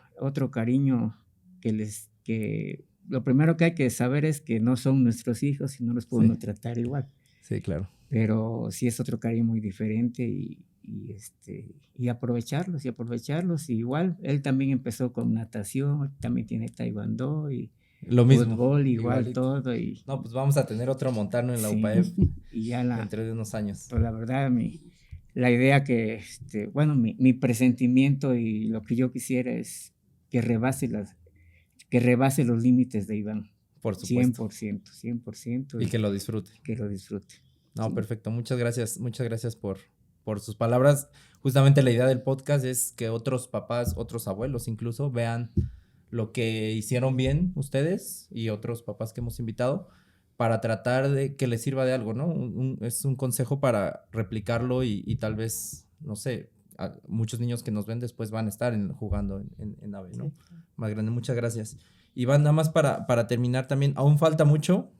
cariño que lo primero que hay que saber es que no son nuestros hijos y no los podemos tratar igual. Sí, claro. Pero sí es otro cariño muy diferente, y aprovecharlos, y igual, él también empezó con natación, también tiene taekwondo y lo mismo, fútbol, igual todo. No, pues vamos a tener otro montarno en la UPAEP y ya dentro de unos años. Pues la verdad, la idea que, mi presentimiento y lo que yo quisiera es que rebase los límites de Iván. Por supuesto. 100%. Y que lo disfrute. Que lo disfrute. No, sí. Perfecto. Muchas gracias por sus palabras. Justamente la idea del podcast es que otros papás, otros abuelos incluso, vean lo que hicieron bien ustedes y otros papás que hemos invitado, para tratar de que les sirva de algo, ¿no? Es un consejo para replicarlo y tal vez, no sé, muchos niños que nos ven después van a estar jugando en AVE, ¿no? Sí. Más grande. Muchas gracias. Iván, nada más para terminar también, aún falta mucho,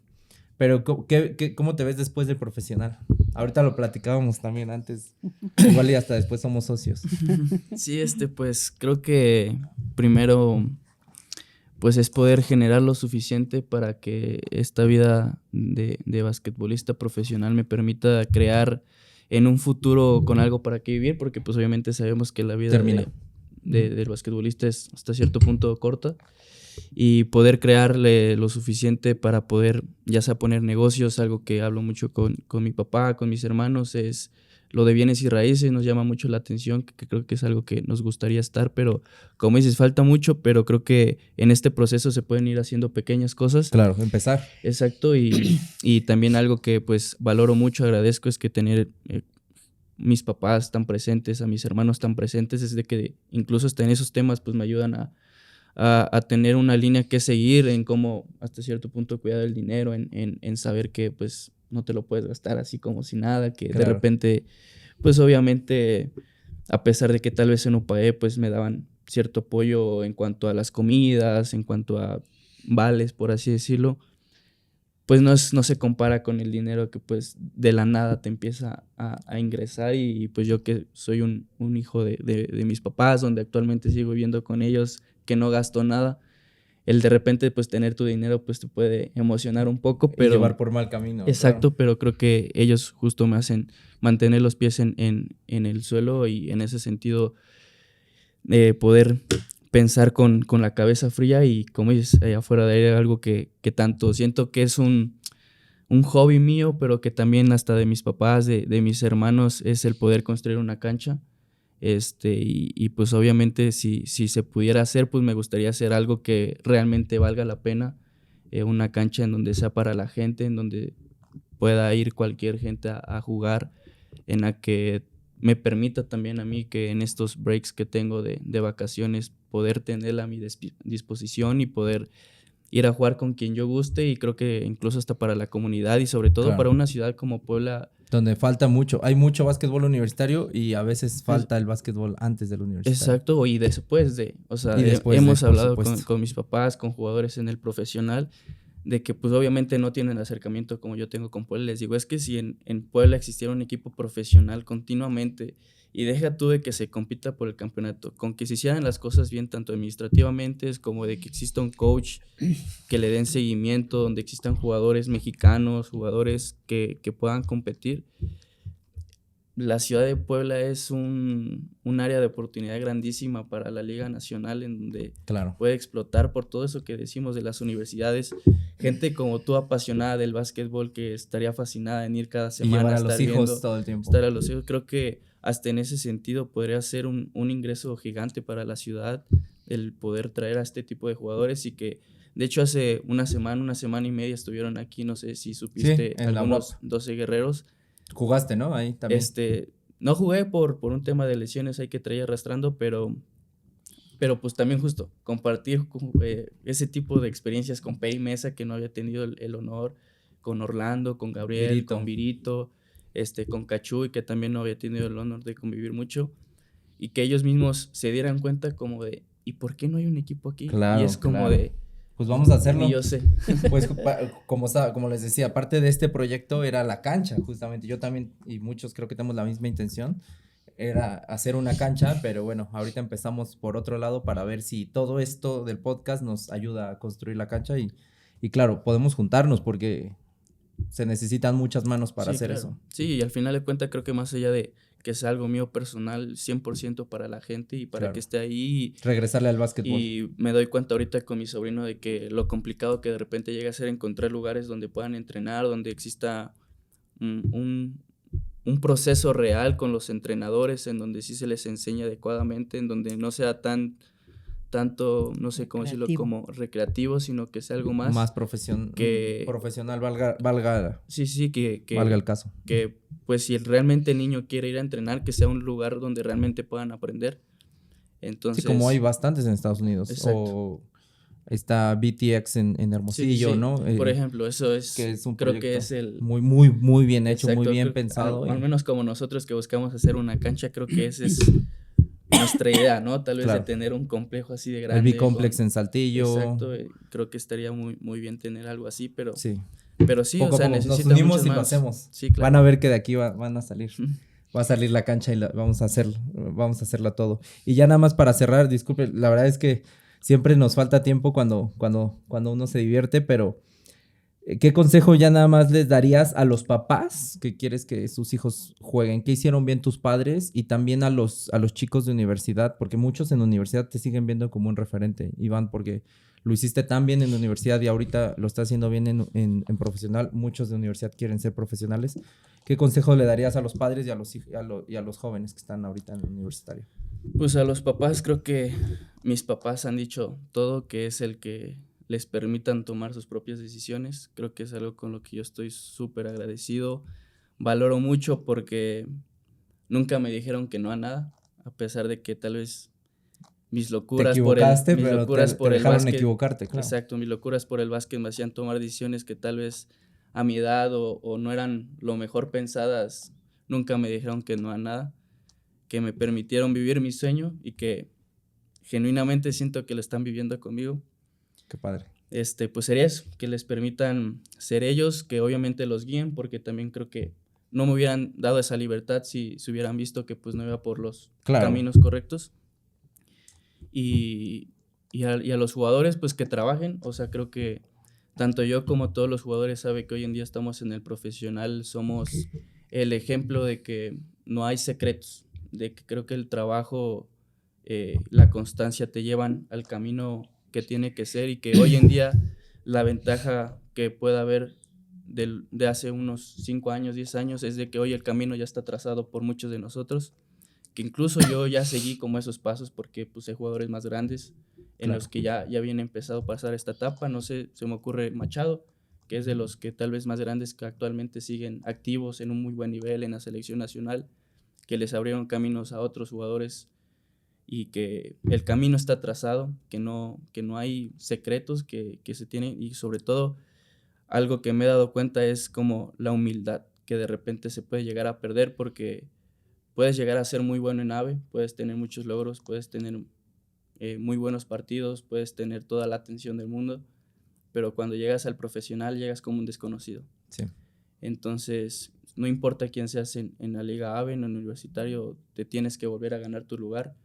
pero ¿cómo te ves después de profesional? Ahorita lo platicábamos también antes, igual y hasta después somos socios. Sí, pues creo que primero pues es poder generar lo suficiente para que esta vida de basquetbolista profesional me permita crear en un futuro con algo para qué vivir, porque pues obviamente sabemos que la vida del basquetbolista es hasta cierto punto corta, y poder crearle lo suficiente para poder ya sea poner negocios. Algo que hablo mucho con mi papá, con mis hermanos, es lo de bienes y raíces. Nos llama mucho la atención, que creo que es algo que nos gustaría estar, pero como dices, falta mucho, pero creo que en este proceso se pueden ir haciendo pequeñas cosas. Claro, empezar. Exacto, y también algo que pues valoro mucho, agradezco, es que tener mis papás tan presentes, a mis hermanos tan presentes, es de que incluso hasta en esos temas pues me ayudan a a tener una línea que seguir en cómo hasta cierto punto cuidar el dinero, en saber que pues no te lo puedes gastar así como si nada, que de repente pues obviamente a pesar de que tal vez en UPAE pues me daban cierto apoyo en cuanto a las comidas, en cuanto a vales, por así decirlo, pues no se compara con el dinero que pues de la nada te empieza a ingresar y pues yo que soy un hijo de mis papás, donde actualmente sigo viviendo con ellos, que no gasto nada, el de repente pues tener tu dinero pues te puede emocionar un poco, pero... Y llevar por mal camino. Exacto, pero creo que ellos justo me hacen mantener los pies en el suelo y en ese sentido poder pensar con la cabeza fría y como dices, afuera de ahí algo que tanto siento que es un hobby mío, pero que también hasta de mis papás, de mis hermanos, es el poder construir una cancha. Y pues obviamente si se pudiera hacer, pues me gustaría hacer algo que realmente valga la pena, una cancha en donde sea para la gente, en donde pueda ir cualquier gente a jugar, en la que me permita también a mí que en estos breaks que tengo de vacaciones poder tenerla a mi disposición y poder ir a jugar con quien yo guste, y creo que incluso hasta para la comunidad y sobre todo para una ciudad como Puebla. Donde falta mucho, hay mucho básquetbol universitario y a veces falta el básquetbol antes del universitario. Exacto, y después de, o sea, hemos hablado con mis papás, con jugadores en el profesional, de que pues obviamente no tienen el acercamiento como yo tengo con Puebla. Les digo, es que si en Puebla existiera un equipo profesional continuamente, y deja tú de que se compita por el campeonato, con que se hicieran las cosas bien tanto administrativamente como de que exista un coach que le den seguimiento, donde existan jugadores mexicanos, jugadores que puedan competir. La ciudad de Puebla es un área de oportunidad grandísima para la Liga Nacional, en donde puede explotar por todo eso que decimos de las universidades. Gente como tú, apasionada del básquetbol, que estaría fascinada en ir cada semana. Y llevar a los hijos todo el tiempo. Estar a los hijos. Creo que hasta en ese sentido podría ser un ingreso gigante para la ciudad, el poder traer a este tipo de jugadores. Y que, de hecho, hace una semana y media estuvieron aquí, no sé si supiste, algunos 12 guerreros. Jugaste, ¿no? Ahí también. No jugué por un tema de lesiones ahí que traía arrastrando, pero pues también justo compartir ese tipo de experiencias con Pei Mesa, que no había tenido el honor, con Orlando, con Gabriel, con Virito, con Cachuy, que también no había tenido el honor de convivir mucho, y que ellos mismos se dieran cuenta como de, ¿y por qué no hay un equipo aquí? Claro, y es como de... Pues vamos a hacerlo. Y yo sé. Pues como les decía, parte de este proyecto era la cancha, justamente. Yo también, y muchos creo que tenemos la misma intención, era hacer una cancha, pero bueno, ahorita empezamos por otro lado para ver si todo esto del podcast nos ayuda a construir la cancha y claro, podemos juntarnos porque se necesitan muchas manos para hacer eso. Sí, y al final de cuentas creo que más allá de que sea algo mío personal, 100% para la gente y para que esté ahí. Regresarle al básquetbol. Y me doy cuenta ahorita con mi sobrino de que lo complicado que de repente llega a ser encontrar lugares donde puedan entrenar, donde exista un proceso real con los entrenadores, en donde sí se les enseña adecuadamente, en donde no sea tanto, no sé cómo decirlo, como recreativo, sino que sea algo más profesional, valga. Sí, que valga el caso. Que pues si realmente el niño quiere ir a entrenar, que sea un lugar donde realmente puedan aprender. Entonces, sí, como hay bastantes en Estados Unidos. Exacto. O está BTX en Hermosillo, sí. ¿no? Por ejemplo, eso es, que es un creo que es el... Muy bien hecho, exacto, muy bien pensado. Al menos como nosotros que buscamos hacer una cancha, creo que esa es nuestra idea, ¿no? Tal vez de tener un complejo así de grande. El B-Complex en Saltillo. Exacto, creo que estaría muy bien tener algo así, pero... Sí. Pero sí, poco o sea, a poco necesita nos unimos muchas y más. lo hacemos. Sí, claro. Van a ver que de aquí van a salir. Va a salir la cancha y vamos a hacerla todo. Y ya nada más para cerrar, disculpe, la verdad es que siempre nos falta tiempo cuando uno se divierte, pero ¿qué consejo ya nada más les darías a los papás que quieres que sus hijos jueguen? ¿Qué hicieron bien tus padres? Y también a los chicos de universidad, porque muchos en universidad te siguen viendo como un referente, Iván, porque lo hiciste tan bien en la universidad y ahorita lo estás haciendo bien en profesional. Muchos de universidad quieren ser profesionales. ¿Qué consejo le darías a los padres y a los jóvenes que están ahorita en el universitario? Pues a los papás, creo que mis papás han dicho todo, que es el que les permitan tomar sus propias decisiones. Creo que es algo con lo que yo estoy súper agradecido. Valoro mucho porque nunca me dijeron que no a nada, a pesar de que tal vez mis Te locuras equivocaste, mis pero locuras te por el dejaron básquet. equivocarte, claro. Exacto, mis locuras por el básquet me hacían tomar decisiones que tal vez a mi edad o no eran lo mejor pensadas, nunca me dijeron que no a nada, que me permitieron vivir mi sueño y que genuinamente siento que lo están viviendo conmigo. Qué padre. Pues sería eso, que les permitan ser ellos, que obviamente los guíen, porque también creo que no me hubieran dado esa libertad si se hubieran visto que pues no iba por los caminos correctos. Y a los jugadores pues que trabajen, o sea, creo que tanto yo como todos los jugadores saben que hoy en día estamos en el profesional, somos el ejemplo de que no hay secretos, de que creo que el trabajo, la constancia te llevan al camino que tiene que ser y que hoy en día la ventaja que pueda haber de hace unos 5 años, 10 años es de que hoy el camino ya está trazado por muchos de nosotros, que incluso yo ya seguí como esos pasos porque pues hay jugadores más grandes en los que ya habían empezado a pasar esta etapa. No sé, se me ocurre Machado, que es de los que tal vez más grandes que actualmente siguen activos en un muy buen nivel en la selección nacional, que les abrieron caminos a otros jugadores y que el camino está trazado, que no hay secretos que se tienen, y sobre todo algo que me he dado cuenta es como la humildad que de repente se puede llegar a perder, porque puedes llegar a ser muy bueno en AVE, puedes tener muchos logros, puedes tener muy buenos partidos, puedes tener toda la atención del mundo, pero cuando llegas al profesional llegas como un desconocido. Sí. Entonces, no importa quién seas en la Liga AVE, en el universitario, te tienes que volver a ganar tu lugar,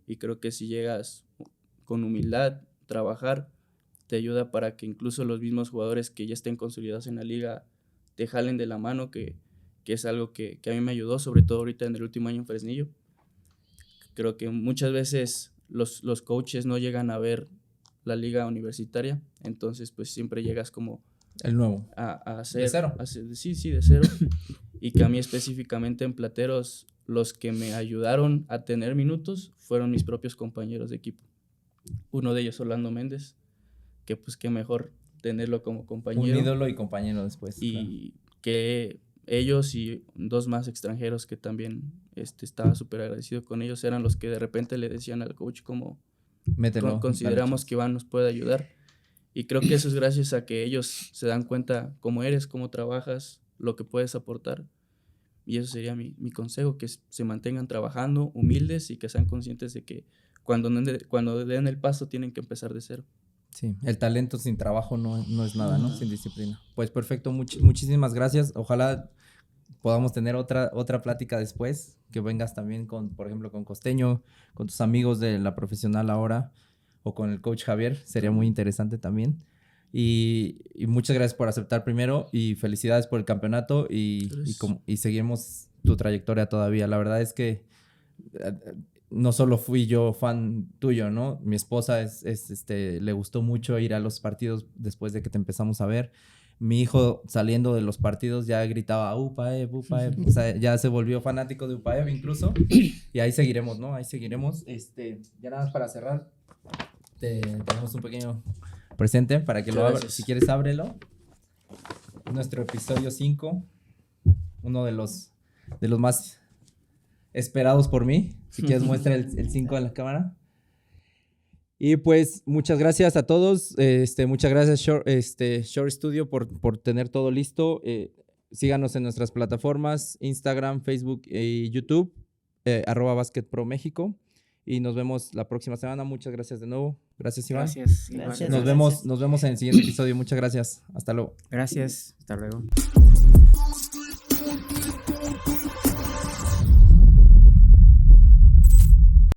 y creo que si llegas con humildad, trabajar, te ayuda para que incluso los mismos jugadores que ya estén consolidados en la liga te jalen de la mano, que es algo que a mí me ayudó, sobre todo ahorita en el último año en Fresnillo. Creo que muchas veces los coaches no llegan a ver la liga universitaria, entonces pues siempre llegas como el nuevo a hacer, de cero. Sí, de cero. Y que a mí específicamente en Plateros, los que me ayudaron a tener minutos fueron mis propios compañeros de equipo. Uno de ellos, Orlando Méndez, que pues qué mejor tenerlo como compañero. Un ídolo y compañero después. Y claro, que ellos y 2 más extranjeros que también estaba súper agradecido con ellos, eran los que de repente le decían al coach como mételo, consideramos que Iván nos puede ayudar. Y creo que eso es gracias a que ellos se dan cuenta cómo eres, cómo trabajas, lo que puedes aportar. Y eso sería mi consejo, que se mantengan trabajando, humildes, y que sean conscientes de que cuando den el paso tienen que empezar de cero. Sí, el talento sin trabajo no es nada, ¿no? Sin disciplina. Pues perfecto, muchísimas gracias. Ojalá podamos tener otra plática después, que vengas también por ejemplo, con Costeño, con tus amigos de la profesional ahora, o con el coach Javier. Sería muy interesante también. Y muchas gracias por aceptar primero, y felicidades por el campeonato, y seguimos tu trayectoria todavía. La verdad es que no solo fui yo fan tuyo, ¿no? Mi esposa le gustó mucho ir a los partidos después de que te empezamos a ver. Mi hijo, saliendo de los partidos, ya gritaba UPAEP, UPAEP. O sea, ya se volvió fanático de UPAEP incluso. Y ahí seguiremos, ¿no? Ahí seguiremos. Ya nada más para cerrar, tenemos un pequeño presente para que lo abras. Si quieres, ábrelo. Nuestro episodio 5, uno de los más esperados por mí. Si quieres, muestra el 5 en la cámara. Y pues muchas gracias a todos. Muchas gracias Shore Studio por tener todo listo. Síganos en nuestras plataformas, Instagram, Facebook y YouTube, @BasketProMéxico. Y nos vemos la próxima semana. Muchas gracias de nuevo. Gracias, Iván. Gracias. Nos vemos en el siguiente episodio. Muchas gracias. Hasta luego. Gracias. Hasta luego.